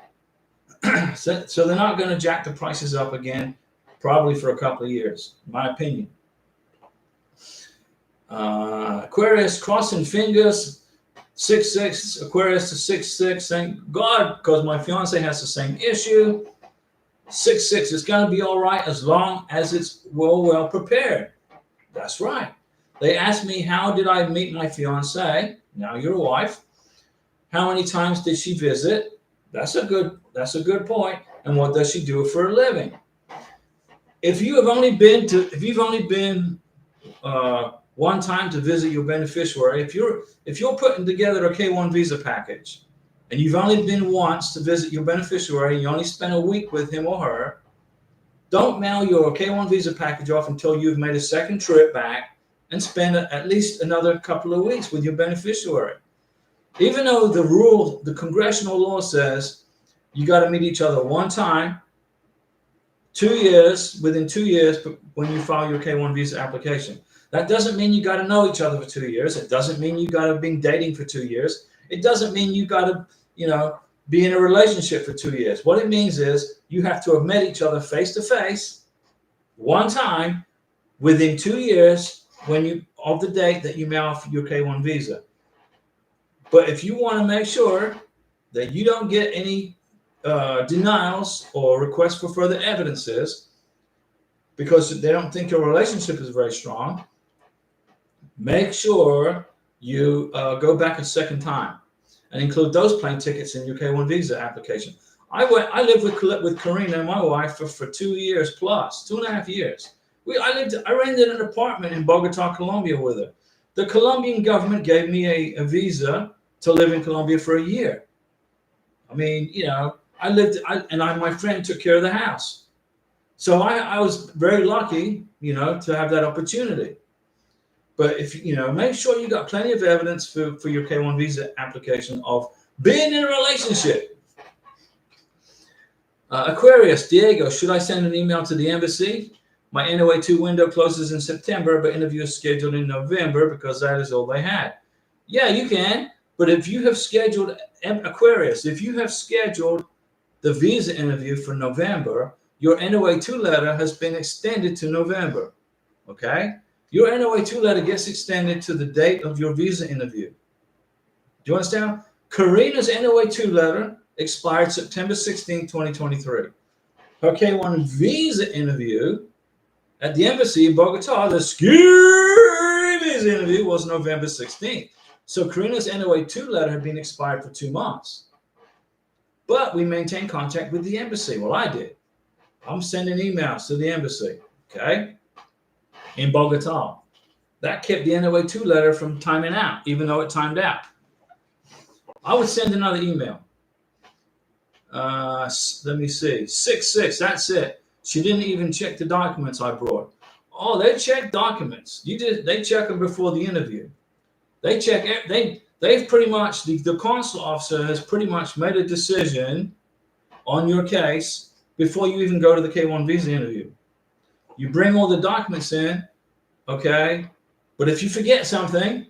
So they're not going to jack the prices up again, probably for a couple of years, in my opinion. Aquarius, crossing fingers. 6-6, Aquarius to 6-6. Thank God, because my fiance has the same issue. 6-6, it's going to be all right as long as it's well prepared. That's right. They asked me, how did I meet my fiance? Now your wife. How many times did she visit? That's a good point. And what does she do for a living? If you've only been one time to visit your beneficiary, if you're putting together a K1 visa package and you've only been once to visit your beneficiary, you only spent a week with him or her, don't mail your K1 visa package off until you've made a second trip back and spend at least another couple of weeks with your beneficiary. Even though the congressional law says you got to meet each other one time, 2 years, within 2 years when you file your K1 visa application. That doesn't mean you got to know each other for 2 years. It doesn't mean you got to be dating for 2 years. It doesn't mean you got to, be in a relationship for 2 years. What it means is you have to have met each other face to face one time within 2 years of the date that you mail your K1 visa. But if you want to make sure that you don't get any denials or requests for further evidences because they don't think your relationship is very strong, make sure you go back a second time and include those plane tickets in your K1 visa application. I lived with Karina and my wife for 2 years plus, 2.5 years. I rented an apartment in Bogota, Colombia with her. The Colombian government gave me a visa to live in Colombia for a year. I mean, my friend took care of the house. So I was very lucky, to have that opportunity. But if make sure you got plenty of evidence for your K1 visa application of being in a relationship. Aquarius, Diego, should I send an email to the embassy? My NOA2 window closes in September, but interview is scheduled in November because that is all they had. Yeah, you can. But if you have scheduled, Aquarius, if you have scheduled the visa interview for November, your NOA2 letter has been extended to November. Okay? Your NOA2 letter gets extended to the date of your visa interview. Do you understand? Karina's NOA2 letter expired September 16, 2023. Her K1 visa interview at the embassy in Bogota, the scary visa interview, was November 16th. So Karina's NOA2 letter had been expired for 2 months. But we maintained contact with the embassy. Well, I did. I'm sending emails to the embassy, okay, in Bogota. That kept the NOA2 letter from timing out, even though it timed out. I would send another email. Let me see. 6-6, that's it. She didn't even check the documents I brought. Oh, they check documents. They check them before the interview. They check. They've pretty much, the consular officer has pretty much made a decision on your case before you even go to the K1 visa interview. You bring all the documents in, okay? But if you forget something,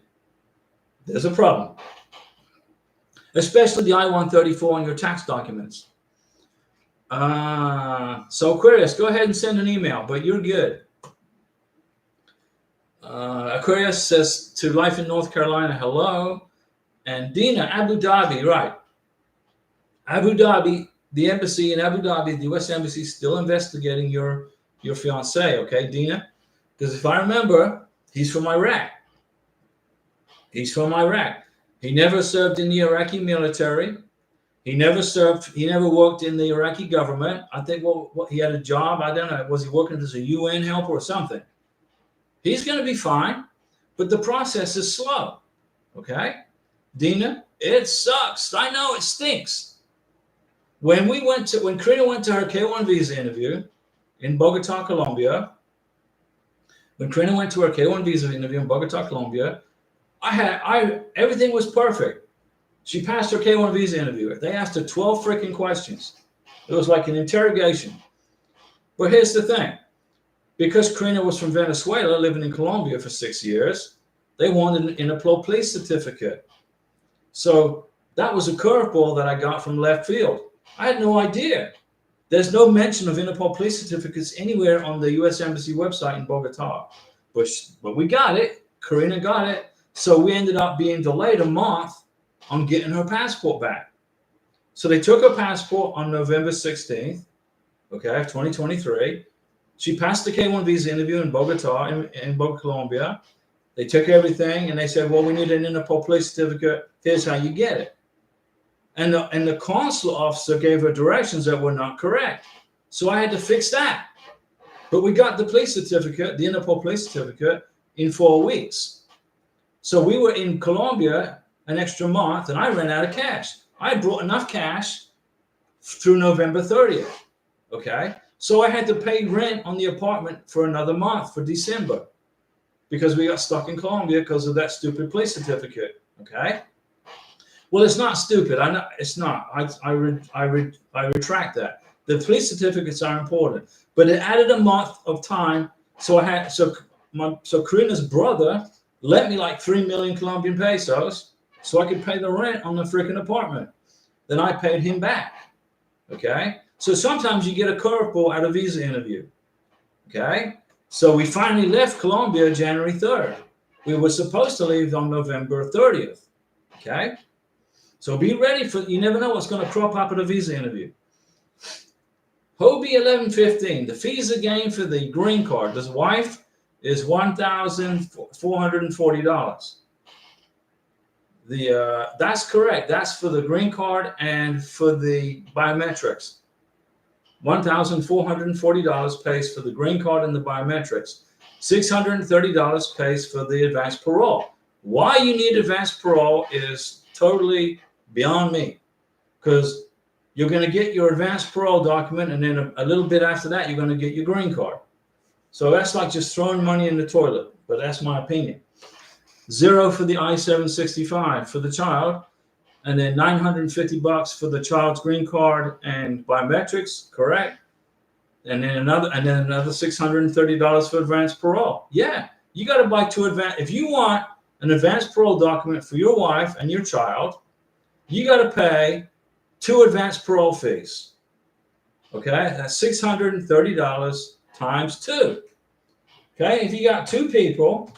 there's a problem. Especially the I-134 and your tax documents. So Aquarius, go ahead and send an email, but you're good. Aquarius says to Life in North Carolina, hello. And Dina, Abu Dhabi, right. Abu Dhabi, the embassy in Abu Dhabi, the U.S. Embassy is still investigating your fiancé, okay, Dina? Because if I remember, he's from Iraq. He's from Iraq. He never served in the Iraqi military. He never worked in the Iraqi government. I think he had a job. I don't know. Was he working as a UN helper or something? He's going to be fine, but the process is slow. Okay? Dina, it sucks. I know it stinks. When Karina went to her K1 visa interview in Bogota, Colombia, When Karina went to her K1 visa interview in Bogota, Colombia, everything was perfect. She passed her K1 visa interview. They asked her 12 freaking questions. It was like an interrogation. But here's the thing. Because Karina was from Venezuela, living in Colombia for 6 years, they wanted an Interpol police certificate. So that was a curveball that I got from left field. I had no idea. There's no mention of Interpol police certificates anywhere on the U.S. Embassy website in Bogota. But we got it. Karina got it. So we ended up being delayed a month on getting her passport back. So they took her passport on November 16th, okay, 2023. She passed the K1 visa interview in Bogota, in Bogota, Colombia. They took everything and they said, well, we need an Interpol police certificate. Here's how you get it. And the consular officer gave her directions that were not correct. So I had to fix that. But we got the police certificate, the Interpol police certificate, in 4 weeks. So we were in Colombia an extra month and I ran out of cash. I brought enough cash through November 30th. Okay. So I had to pay rent on the apartment for another month for December because we got stuck in Colombia because of that stupid police certificate. Okay. Well, it's not stupid. I know it's not. I retract that. The police certificates are important, but it added a month of time. So Karina's brother lent me like 3 million Colombian pesos so I could pay the rent on the freaking apartment. Then I paid him back. Okay. So sometimes you get a curveball at a visa interview. Okay. So we finally left Colombia January 3rd. We were supposed to leave on November 30th. Okay. So be ready for, you never know what's going to crop up at a visa interview. Hobie 1115, the visa game for the green card. This wife is $1,440. That's correct. That's for the green card and for the biometrics. $1,440 pays for the green card and the biometrics. $630 pays for the advanced parole. Why you need advanced parole is totally beyond me, because you're going to get your advanced parole document and then a little bit after that you're going to get your green card. So that's like just throwing money in the toilet, but that's my opinion. $0 for the I-765 for the child, and then $950 for the child's green card and biometrics, correct? And then another $630 for advanced parole. Yeah, you got to buy two advanced. If you want an advanced parole document for your wife and your child, you got to pay 2 advanced parole fees. Okay, that's $630 times 2. Okay, if you got 2 people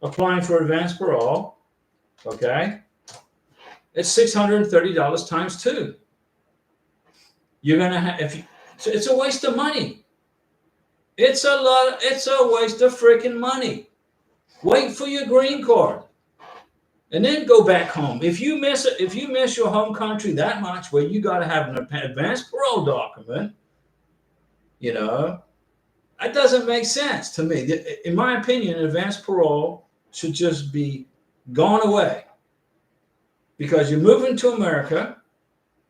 applying for advanced parole, okay, it's $630 times 2. You're gonna have, it's a waste of money. It's a waste of freaking money. Wait for your green card, and then go back home. If you miss your home country that much, where you got to have an advanced parole document, you know, that doesn't make sense to me. In my opinion, advanced parole should just be gone away, because you're moving to America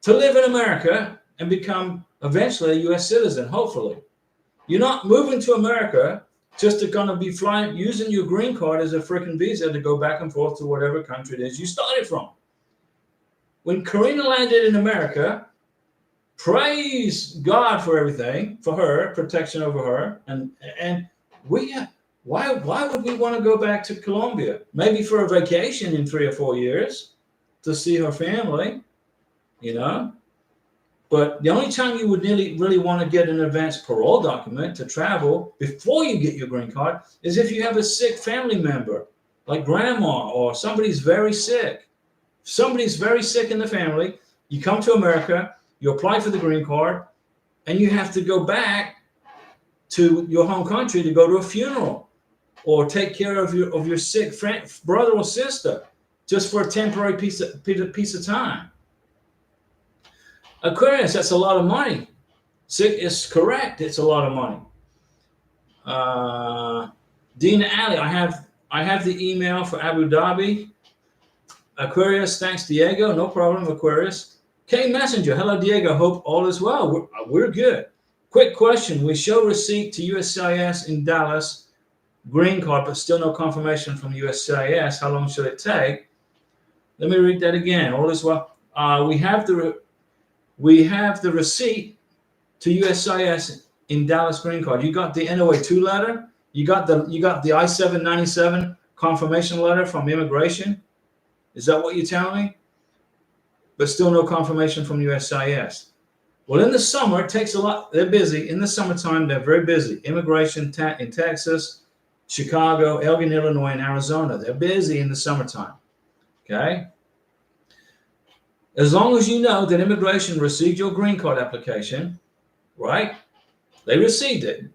to live in America and become eventually a U.S. citizen, hopefully. You're not moving to America just to gonna be flying, using your green card as a freaking visa to go back and forth to whatever country it is you started from. When Karina landed in America, praise God for everything, for her protection over her, and why would we want to go back to Colombia? Maybe for a vacation in 3 or 4 years to see her family, you know. But the only time you would really want to get an advanced parole document to travel before you get your green card is if you have a sick family member, like grandma, or somebody's very sick. If somebody's very sick in the family, you come to America, you apply for the green card, and you have to go back to your home country to go to a funeral or take care of your sick friend, brother or sister, just for a temporary piece of time. Aquarius, that's a lot of money. Sick is correct. It's a lot of money. Dina Ali, I have the email for Abu Dhabi. Aquarius, thanks Diego. No problem, Aquarius. K Messenger, hello Diego. Hope all is well. We're good. Quick question: we show receipt to USCIS in Dallas. green card, but still no confirmation from USCIS, how long should it take? Let me read that again. All is well. We have the receipt to USCIS in Dallas green card. You got the NOA-2 letter. You got the I-797 confirmation letter from immigration. Is that what you're telling me? But still no confirmation from USCIS. Well, in the summer, it takes a lot. They're busy. In the summertime, they're very busy. Immigration in Texas, Chicago, Elgin, Illinois, and Arizona. They're busy in the summertime. Okay? As long as you know that immigration received your green card application, right? They received it.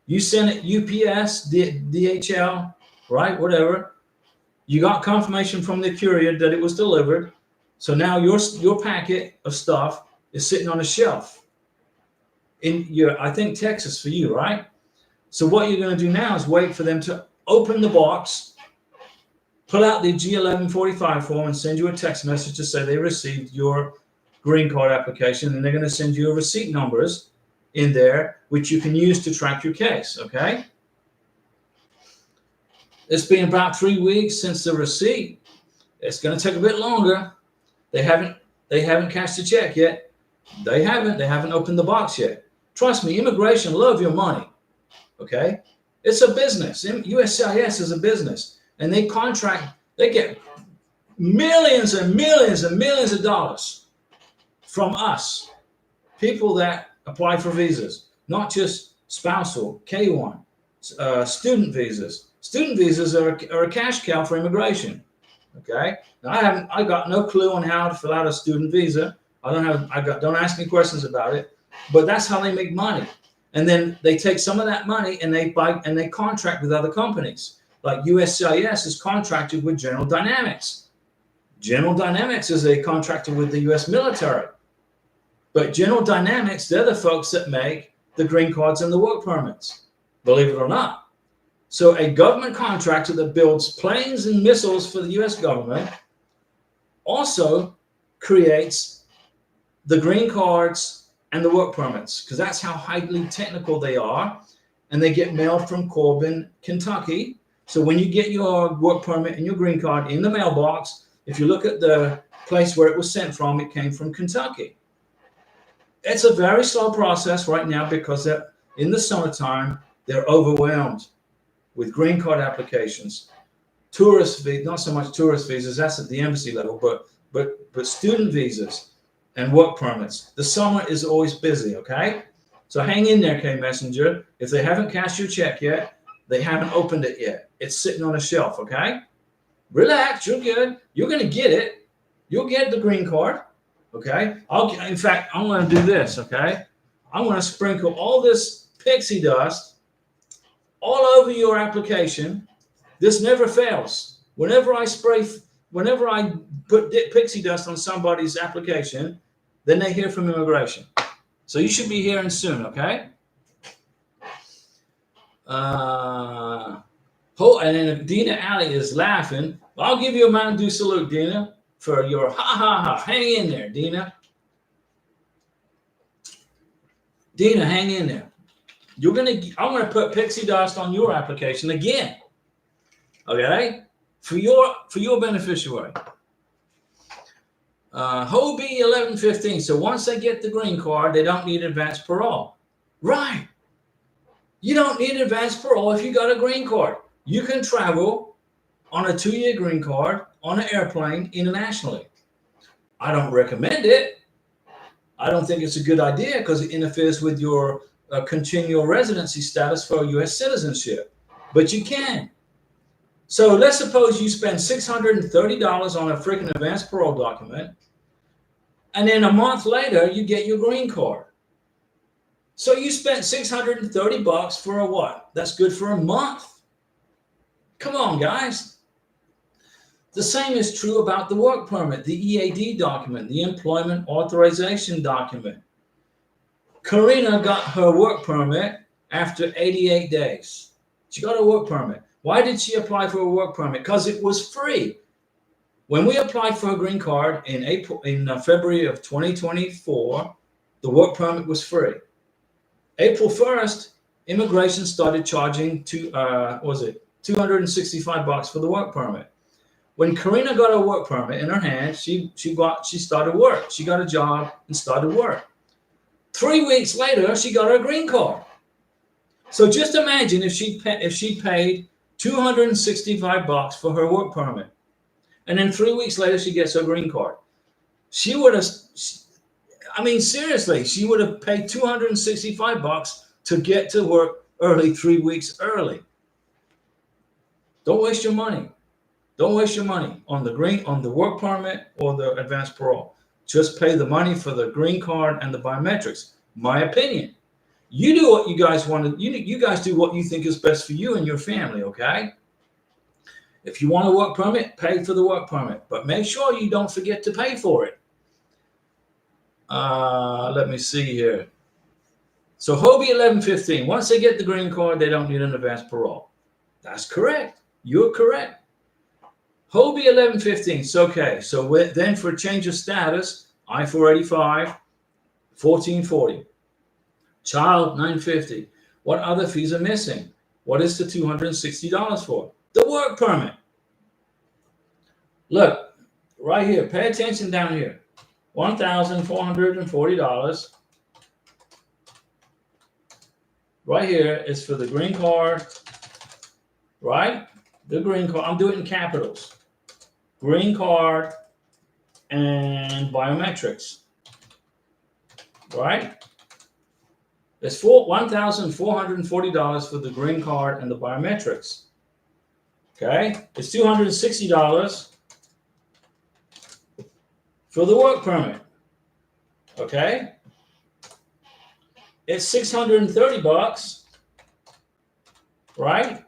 You sent it UPS, DHL, right? Whatever. You got confirmation from the courier that it was delivered. So now your packet of stuff is sitting on a shelf in I think Texas for you, right? So what you're going to do now is wait for them to open the box, pull out the G1145 form, and send you a text message to say they received your green card application, and they're going to send you a receipt numbers in there, which you can use to track your case, okay? It's been about 3 weeks since the receipt. It's going to take a bit longer. They haven't cashed a check yet. They haven't opened the box yet. Trust me, immigration love your money, okay? It's a business. USCIS is a business, and they get millions and millions and millions of dollars from us, people that apply for visas, not just spousal, K-1, student visas. Student visas are a cash cow for immigration. Okay. Now I got no clue on how to fill out a student visa. Don't ask me questions about it, but that's how they make money. And then they take some of that money and they contract with other companies. Like USCIS is contracted with General Dynamics. General Dynamics is a contractor with the US military. But General Dynamics, they're the folks that make the green cards and the work permits, believe it or not. So a government contractor that builds planes and missiles for the US government also creates the green cards and the work permits, because that's how highly technical they are. And they get mailed from Corbin, Kentucky. So when you get your work permit and your green card in the mailbox, if you look at the place where it was sent from, it came from Kentucky. It's a very slow process right now because in the summertime, they're overwhelmed with green card applications, tourist visas, not so much tourist visas, that's at the embassy level, but student visas and work permits. The summer is always busy, okay? So hang in there, K-Messenger. If they haven't cashed your check yet, they haven't opened it yet. It's sitting on a shelf, okay? Relax, you're good. You're gonna get it. You'll get the green card, okay? In fact, I'm gonna do this, okay? I'm gonna sprinkle all this pixie dust all over your application. This never fails. Whenever I put pixie dust on somebody's application, then they hear from immigration. So you should be hearing soon, okay? And then Dina Alley is laughing. Well, I'll give you a Mountain Dew salute, Dina, for your ha. Hang in there, Dina. Dina, hang in there. I'm gonna put pixie dust on your application again, okay? For your beneficiary. Hobie 1115. So once they get the green card, they don't need advance parole, right? You don't need advance parole if you got a green card. You can travel on a 2-year green card on an airplane internationally. I don't recommend it. I don't think it's a good idea because it interferes with your continual residency status for U.S. citizenship, but you can. So let's suppose you spend $630 on a freaking advance parole document, and then a month later you get your green card. So you spent $630 for a what? That's good for a month. Come on, guys. The same is true about the work permit, the EAD document, the employment authorization document. Karina got her work permit after 88 days. She got a work permit. Why did she apply for a work permit? Because it was free. When we applied for a green card in February of 2024, the work permit was free. April 1st, immigration started charging $265 for the work permit. When Karina got her work permit in her hand, she started work. She got a job and started work. 3 weeks later, she got her green card. So just imagine if she paid $265 for her work permit, and then 3 weeks later she gets her green card. She would have, I mean, seriously, she would have paid $265 to get to work early 3 weeks early. Don't waste your money. Don't waste your money on the work permit or the advanced parole. Just pay the money for the green card and the biometrics. My opinion. You do what you guys want to. You guys do what you think is best for you and your family. Okay. If you want a work permit, pay for the work permit, but make sure you don't forget to pay for it. Let me see here. So Hobie 1115. Once they get the green card, they don't need an advanced parole. That's correct. You're correct. Hobie 1115. Okay. So then for change of status, I-485, 1440. Child, $950. What other fees are missing? What is the $260 for? The work permit. Look, right here. Pay attention down here. $1,440. Right here is for the green card. Right? The green card. I'm doing it in capitals. Green card and biometrics. Right? It's $1,440 for the green card and the biometrics. Okay? It's $260 for the work permit. Okay? It's $630, right?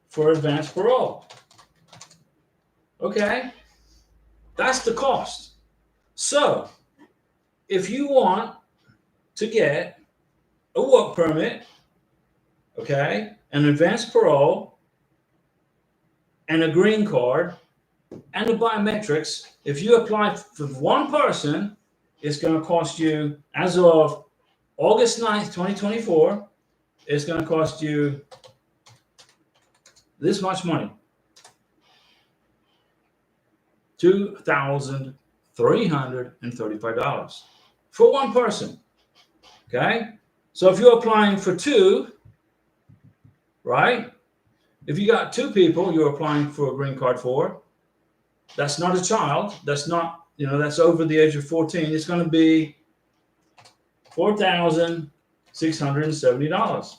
For advanced parole. Okay? That's the cost. So, if you want to get a work permit, okay, an advanced parole, and a green card, and the biometrics, if you apply for one person, it's going to cost you, as of August 9th, 2024, it's going to cost you this much money. $2,335 for one person. Okay? So if you're applying for two, right? If you got two people you're applying for a green card for, that's not a child. That's not, that's over the age of 14. It's going to be $4,670.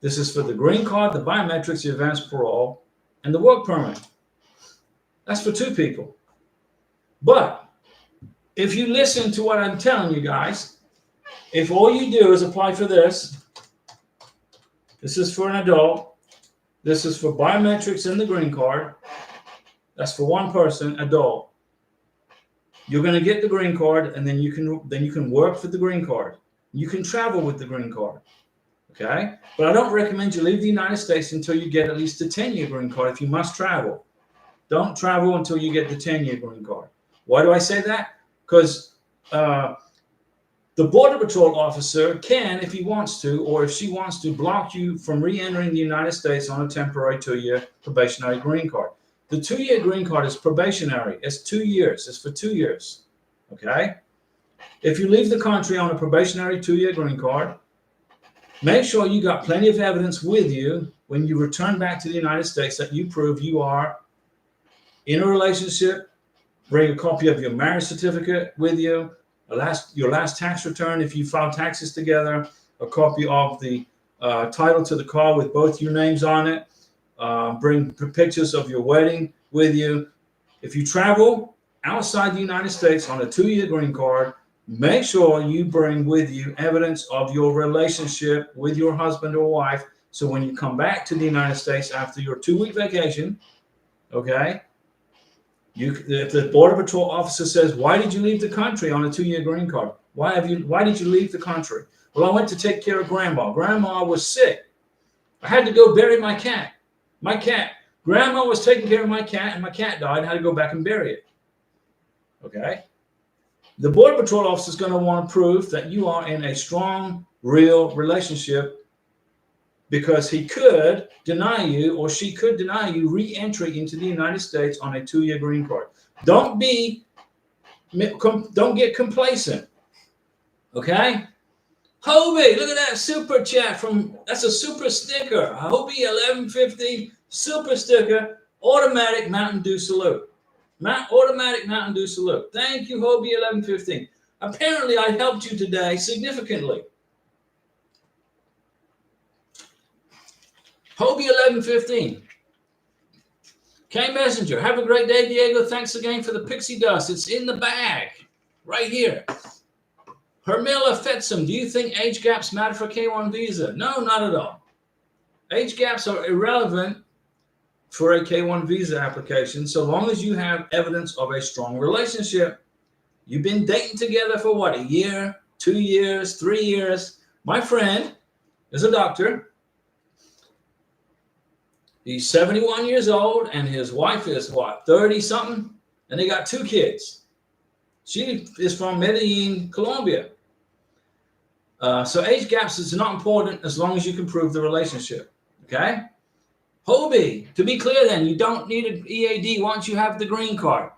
This is for the green card, the biometrics, the advanced parole, and the work permit. That's for two people. But if you listen to what I'm telling you guys, if all you do is apply for this is for an adult, this is for biometrics and the green card, that's for one person, adult. You're going to get the green card, and then you can work for the green card. You can travel with the green card. Okay? But I don't recommend you leave the United States until you get at least a 10-year green card if you must travel. Don't travel until you get the 10-year green card. Why do I say that? Because the Border Patrol officer can, if he wants to, or if she wants to, block you from re-entering the United States on a temporary 2-year probationary green card. The 2-year green card is probationary. It's 2 years. It's for 2 years. Okay? If you leave the country on a probationary 2-year green card, make sure you got plenty of evidence with you when you return back to the United States that you prove you are in a relationship. Bring a copy of your marriage certificate with you, your last tax return if you filed taxes together, a copy of the title to the car with both your names on it. Bring pictures of your wedding with you. If you travel outside the United States on a 2-year green card, make sure you bring with you evidence of your relationship with your husband or wife. So when you come back to the United States after your 2-week vacation, okay, if the Border Patrol officer says, why did you leave the country on a 2-year green card? Why did you leave the country? Well, I went to take care of Grandma. Grandma was sick. I had to go bury my cat. Grandma was taking care of my cat, and my cat died. I had to go back and bury it. Okay? The Border Patrol officer is going to want proof that you are in a strong, real relationship because he could deny you, or she could deny you re-entry into the United States on a 2-year green card. Don't get complacent. Okay? Hobie, look at that super chat that's a super sticker. Hobie 1150 super sticker, automatic Mountain Dew salute. Automatic Mountain Dew salute. Thank you, Hobie 1115. Apparently, I helped you today significantly. Hobie 1115. K Messenger, have a great day, Diego. Thanks again for the pixie dust. It's in the bag, right here. Hermila Fetsum, do you think age gaps matter for K1 visa? No, not at all. Age gaps are irrelevant for a K1 visa application so long as you have evidence of a strong relationship. You've been dating together for what, a year, 2 years, 3 years? My friend is a doctor. He's 71 years old, and his wife is what, 30-something? And they got 2 kids. She is from Medellin, Colombia. So age gaps is not important as long as you can prove the relationship. Okay? Hobie, to be clear then, you don't need an EAD once you have the green card.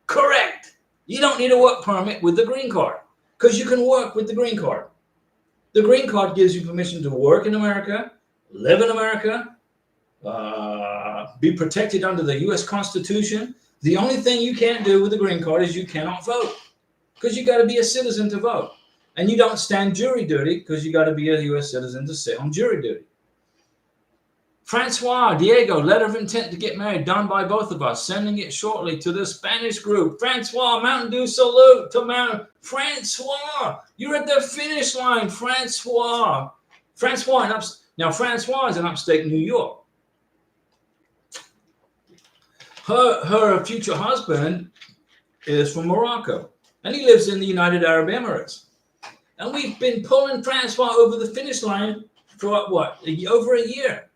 Correct. You don't need a work permit with the green card because you can work with the green card. The green card gives you permission to work in America, live in America, be protected under the U.S. Constitution. The only thing you can't do with the green card is you cannot vote because you got to be a citizen to vote. And you don't stand jury duty because you got to be a U.S. citizen to sit on jury duty. Francois, Diego, letter of intent to get married done by both of us. Sending it shortly to the Spanish group. Francois, Mountain Dew salute to Francois, you're at the finish line, Francois. Now, Francois is in upstate New York. Her future husband is from Morocco, and he lives in the United Arab Emirates. And we've been pulling Francois over the finish line for what, over a year.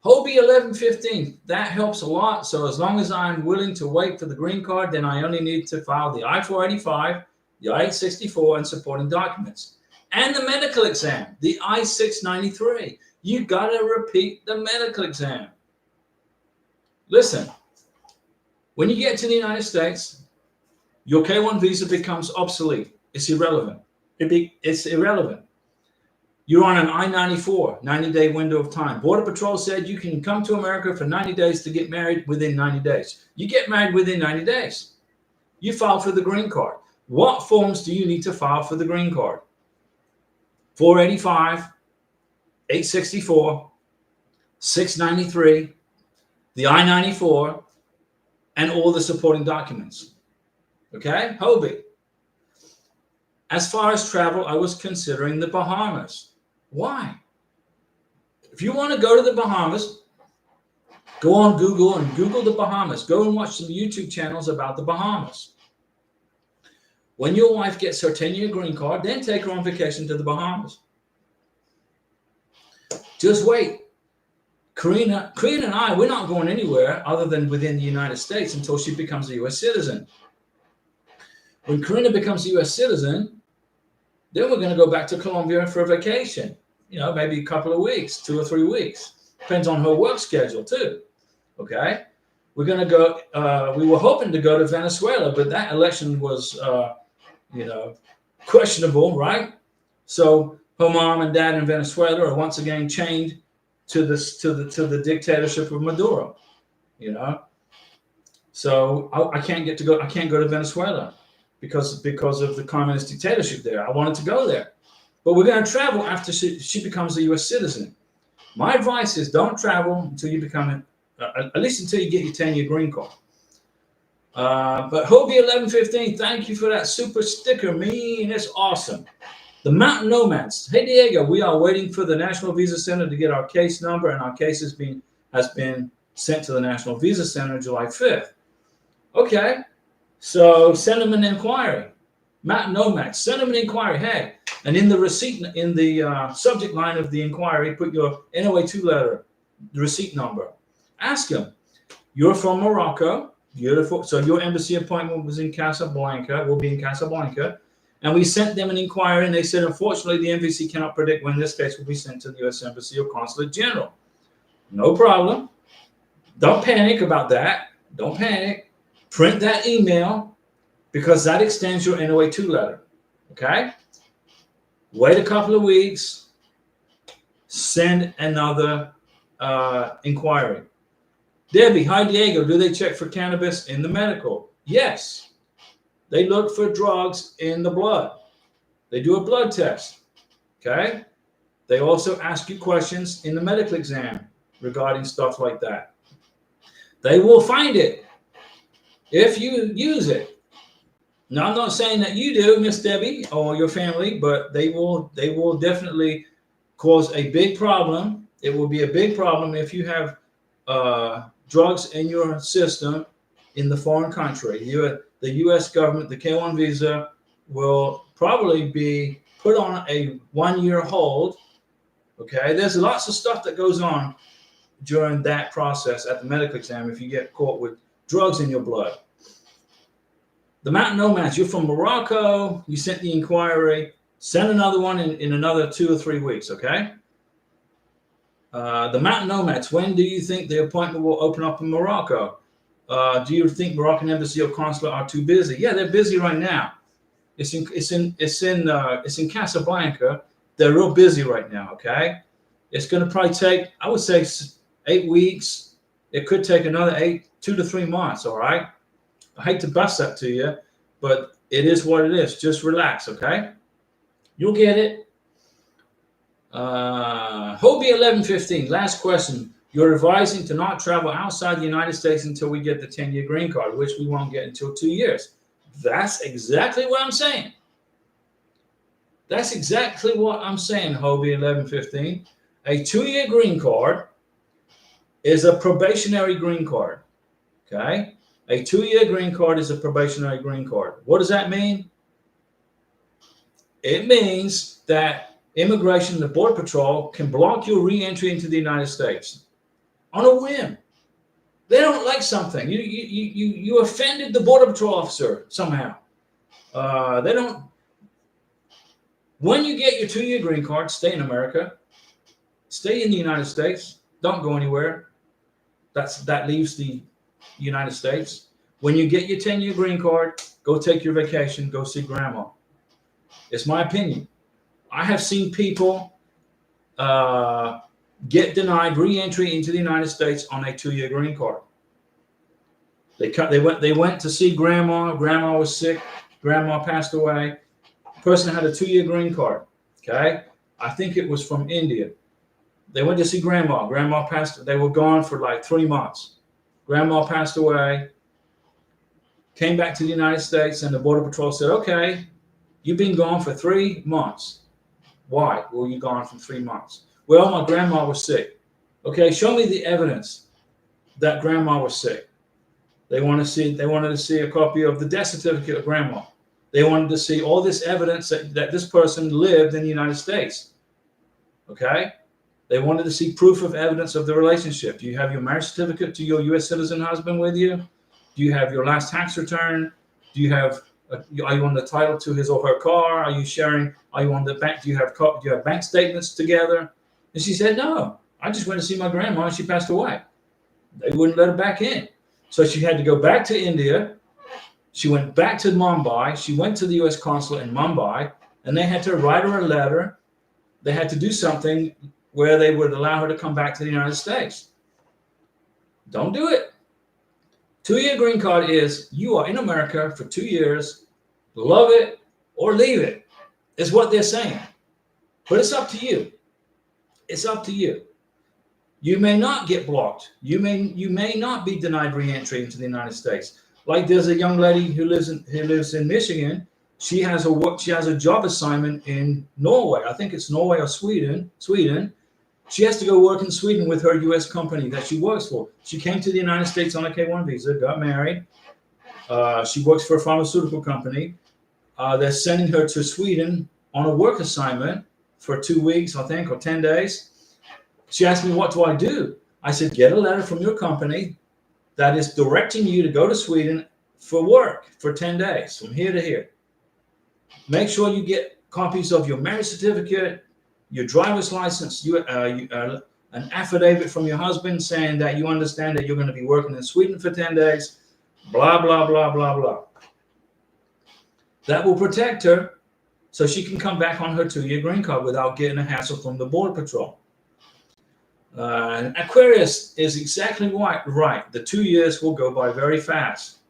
Hobie 1115, that helps a lot. So as long as I'm willing to wait for the green card, then I only need to file the I-485, the I-864, and supporting documents. And the medical exam, the I-693. You got to repeat the medical exam. Listen, when you get to the United States, your K1 visa becomes obsolete. It's irrelevant. It's irrelevant. You're on an I-94, 90-day window of time. Border Patrol said you can come to America for 90 days to get married within 90 days. You get married within 90 days. You file for the green card. What forms do you need to file for the green card? 485, 864, 693, the I-94, and all the supporting documents. Okay, Hobie. As far as travel, I was considering the Bahamas. Why? If you want to go to the Bahamas, go on Google and Google the Bahamas. Go and watch some YouTube channels about the Bahamas. When your wife gets her 10-year green card, then take her on vacation to the Bahamas. Just wait. Karina and I, we're not going anywhere other than within the United States until she becomes a U.S. citizen. When Karina becomes a U.S. citizen, then we're going to go back to Colombia for a vacation. You know, maybe a couple of weeks, 2 or 3 weeks. Depends on her work schedule too. Okay? We're going to go, we were hoping to go to Venezuela, but that election was, questionable, right? So her mom and dad in Venezuela are once again chained to the dictatorship of Maduro, you know? So I can't go to Venezuela because of the communist dictatorship there. I wanted to go there. But we're going to travel after she becomes a U.S. citizen. My advice is don't travel until you become, at least until you get your 10-year green card. But Hobie 1115, thank you for that super sticker. It's awesome. The Mountain Nomads. Hey, Diego, we are waiting for the National Visa Center to get our case number, and our case has been sent to the National Visa Center July 5th. Okay, so send them an inquiry. Mountain Nomads, send them an inquiry. Hey, and in the receipt, in the subject line of the inquiry, put your NOA2 letter, the receipt number. Ask them. You're from Morocco. Beautiful. So your embassy appointment was in Casablanca. Will be in Casablanca. And we sent them an inquiry, and they said, unfortunately, the NVC cannot predict when this case will be sent to the U.S. Embassy or Consulate General. No problem. Don't panic about that. Don't panic. Print that email, because that extends your NOA2 letter. Okay? Wait a couple of weeks. Send another inquiry. Debbie, hi Diego, do they check for cannabis in the medical? Yes. They look for drugs in the blood. They do a blood test. Okay? They also ask you questions in the medical exam regarding stuff like that. They will find it if you use it. Now, I'm not saying that you do, Miss Debbie, or your family, but they will definitely cause a big problem. It will be a big problem if you have drugs in your system in the foreign country. The U.S. government, the K-1 visa, will probably be put on a 1-year hold. Okay, there's lots of stuff that goes on during that process at the medical exam if you get caught with drugs in your blood. The Mountain Nomads, you're from Morocco. You sent the inquiry. Send another one in another 2 or 3 weeks, okay? The Mountain Nomads, when do you think the appointment will open up in Morocco? Do you think Moroccan embassy or consulate are too busy? Yeah, they're busy right now. It's in Casablanca. They're real busy right now, okay? It's going to probably take, I would say, 8 weeks. It could take another 2 to 3 months, all right? I hate to bust that to you, but it is what it is. Just relax, okay? You'll get it. Hobie 1115, last question. You're advising to not travel outside the United States until we get the 10-year green card, which we won't get until 2 years. That's exactly what I'm saying. That's exactly what I'm saying, Hobie 1115. A 2-year green card is a probationary green card, okay? A 2-year green card is a probationary green card. What does that mean? It means that immigration and the Border Patrol can block your re-entry into the United States on a whim. They don't like something. You offended the Border Patrol officer somehow. They don't. When you get your 2-year green card, stay in America. Stay in the United States. Don't go anywhere. That leaves the United States. When you get your 10-year green card, go take your vacation. Go see grandma. It's my opinion. I have seen people get denied re-entry into the United States on a 2-year green card. They went to see grandma. Grandma was sick. Grandma passed away. Person had a 2-year green card. Okay, I think it was from India. They went to see grandma. Grandma passed. They were gone for like 3 months. Grandma passed away. Came back to the United States, and the Border Patrol said, "Okay, you've been gone for 3 months. Why were you gone for 3 months?" Well, my grandma was sick. Okay, show me the evidence that grandma was sick. They wanted to see a copy of the death certificate of grandma. They wanted to see all this evidence that this person lived in the United States. Okay? They wanted to see proof of evidence of the relationship. Do you have your marriage certificate to your U.S. citizen husband with you? Do you have your last tax return? Are you on the title to his or her car? Are you sharing? Are you on the bank? Do you have bank statements together? And she said, "No, I just went to see my grandma and she passed away." They wouldn't let her back in. So she had to go back to India. She went back to Mumbai. She went to the U.S. consulate in Mumbai, and they had to write her a letter. They had to do something where they would allow her to come back to the United States. Don't do it. 2-year green card is you are in America for 2 years, love it or leave it, is what they're saying. But it's up to you. It's up to you. You may not get blocked. You may not be denied re-entry into the United States. Like there's a young lady who lives in Michigan. She has a job assignment in Norway. I think it's Norway or Sweden. She has to go work in Sweden with her U.S. company that she works for. She came to the United States on a K-1 visa, got married. She works for a pharmaceutical company. They're sending her to Sweden on a work assignment for 2 weeks, I think, or 10 days. She asked me, "What do I do?" I said, "Get a letter from your company that is directing you to go to Sweden for work for 10 days, from here to here." Make sure you get copies of your marriage certificate, your driver's license, an affidavit from your husband saying that you understand that you're going to be working in Sweden for 10 days, blah, blah, blah, blah, blah. That will protect her so she can come back on her 2-year green card without getting a hassle from the Border Patrol. Aquarius is exactly right. The 2 years will go by very fast.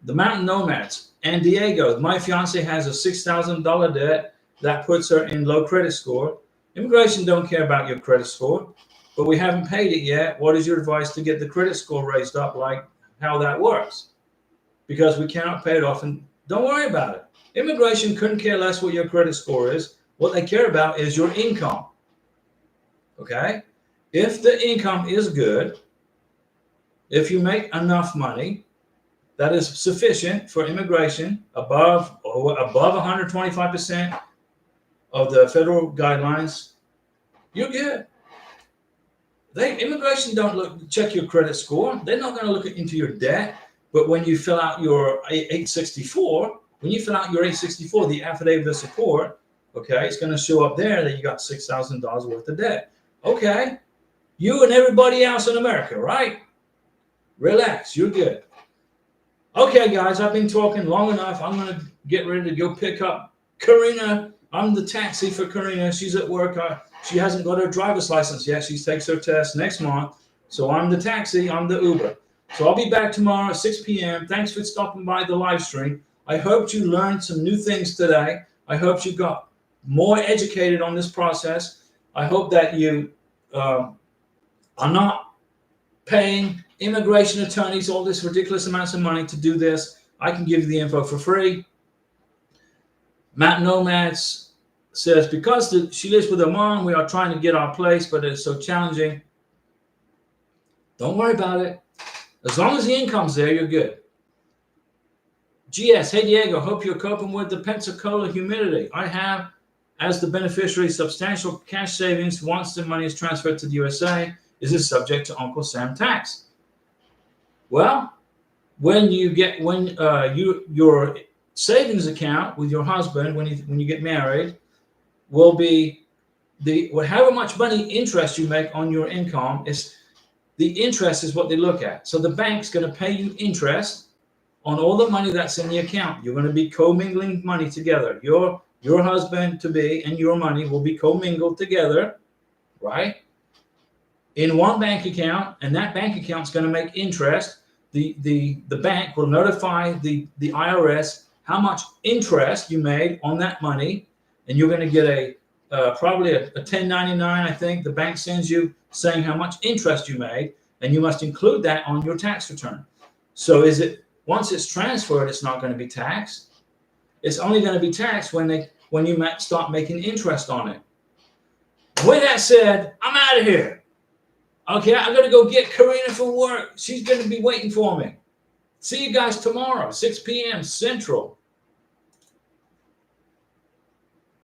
The Mountain Nomads and Diego, my fiance has a $6,000 debt that puts her in low credit score. Immigration don't care about your credit score, but we haven't paid it yet. What is your advice to get the credit score raised up, like how that works? Because we cannot pay it off, and don't worry about it. Immigration couldn't care less what your credit score is. What they care about is your income. Okay? If the income is good, if you make enough money that is sufficient for immigration above 125% of the federal guidelines, you're good. Immigration don't check your credit score. They're not going to look into your debt. But when you fill out your 864, the affidavit of support, okay, it's going to show up there that you got $6,000 worth of debt. Okay, you and everybody else in America, right? Relax, you're good. Okay, guys, I've been talking long enough. I'm going to get ready to go pick up Karina. I'm the taxi for Karina. She's at work. She hasn't got her driver's license yet. She takes her test next month. So I'm the taxi. I'm the Uber. So I'll be back tomorrow at 6 p.m. Thanks for stopping by the live stream. I hope you learned some new things today. I hope you got more educated on this process. I hope that you are not paying immigration attorneys all this ridiculous amounts of money to do this. I can give you the info for free. Matt Nomads says, because she lives with her mom, we are trying to get our place, but it's so challenging. Don't worry about it. As long as the income's there, you're good. GS, hey Diego, hope you're coping with the Pensacola humidity. I have, as the beneficiary, substantial cash savings once the money is transferred to the USA. Is this subject to Uncle Sam tax? Well, when your savings account with your husband, when you get married, will be however much money interest you make on your income. Is the interest is what they look at. So the bank's going to pay you interest on all the money that's in the account. You're going to be commingling money together. Your husband-to-be and your money will be commingled together, right? In one bank account, and that bank account's going to make interest. The bank will notify the IRS how much interest you made on that money, and you're going to get probably a 1099, I think. The bank sends you saying how much interest you made, and you must include that on your tax return. So once it's transferred, it's not going to be taxed. It's only going to be taxed when you start making interest on it. With that said, I'm out of here. Okay, I'm going to go get Karina for work. She's going to be waiting for me. See you guys tomorrow, 6 p.m. Central.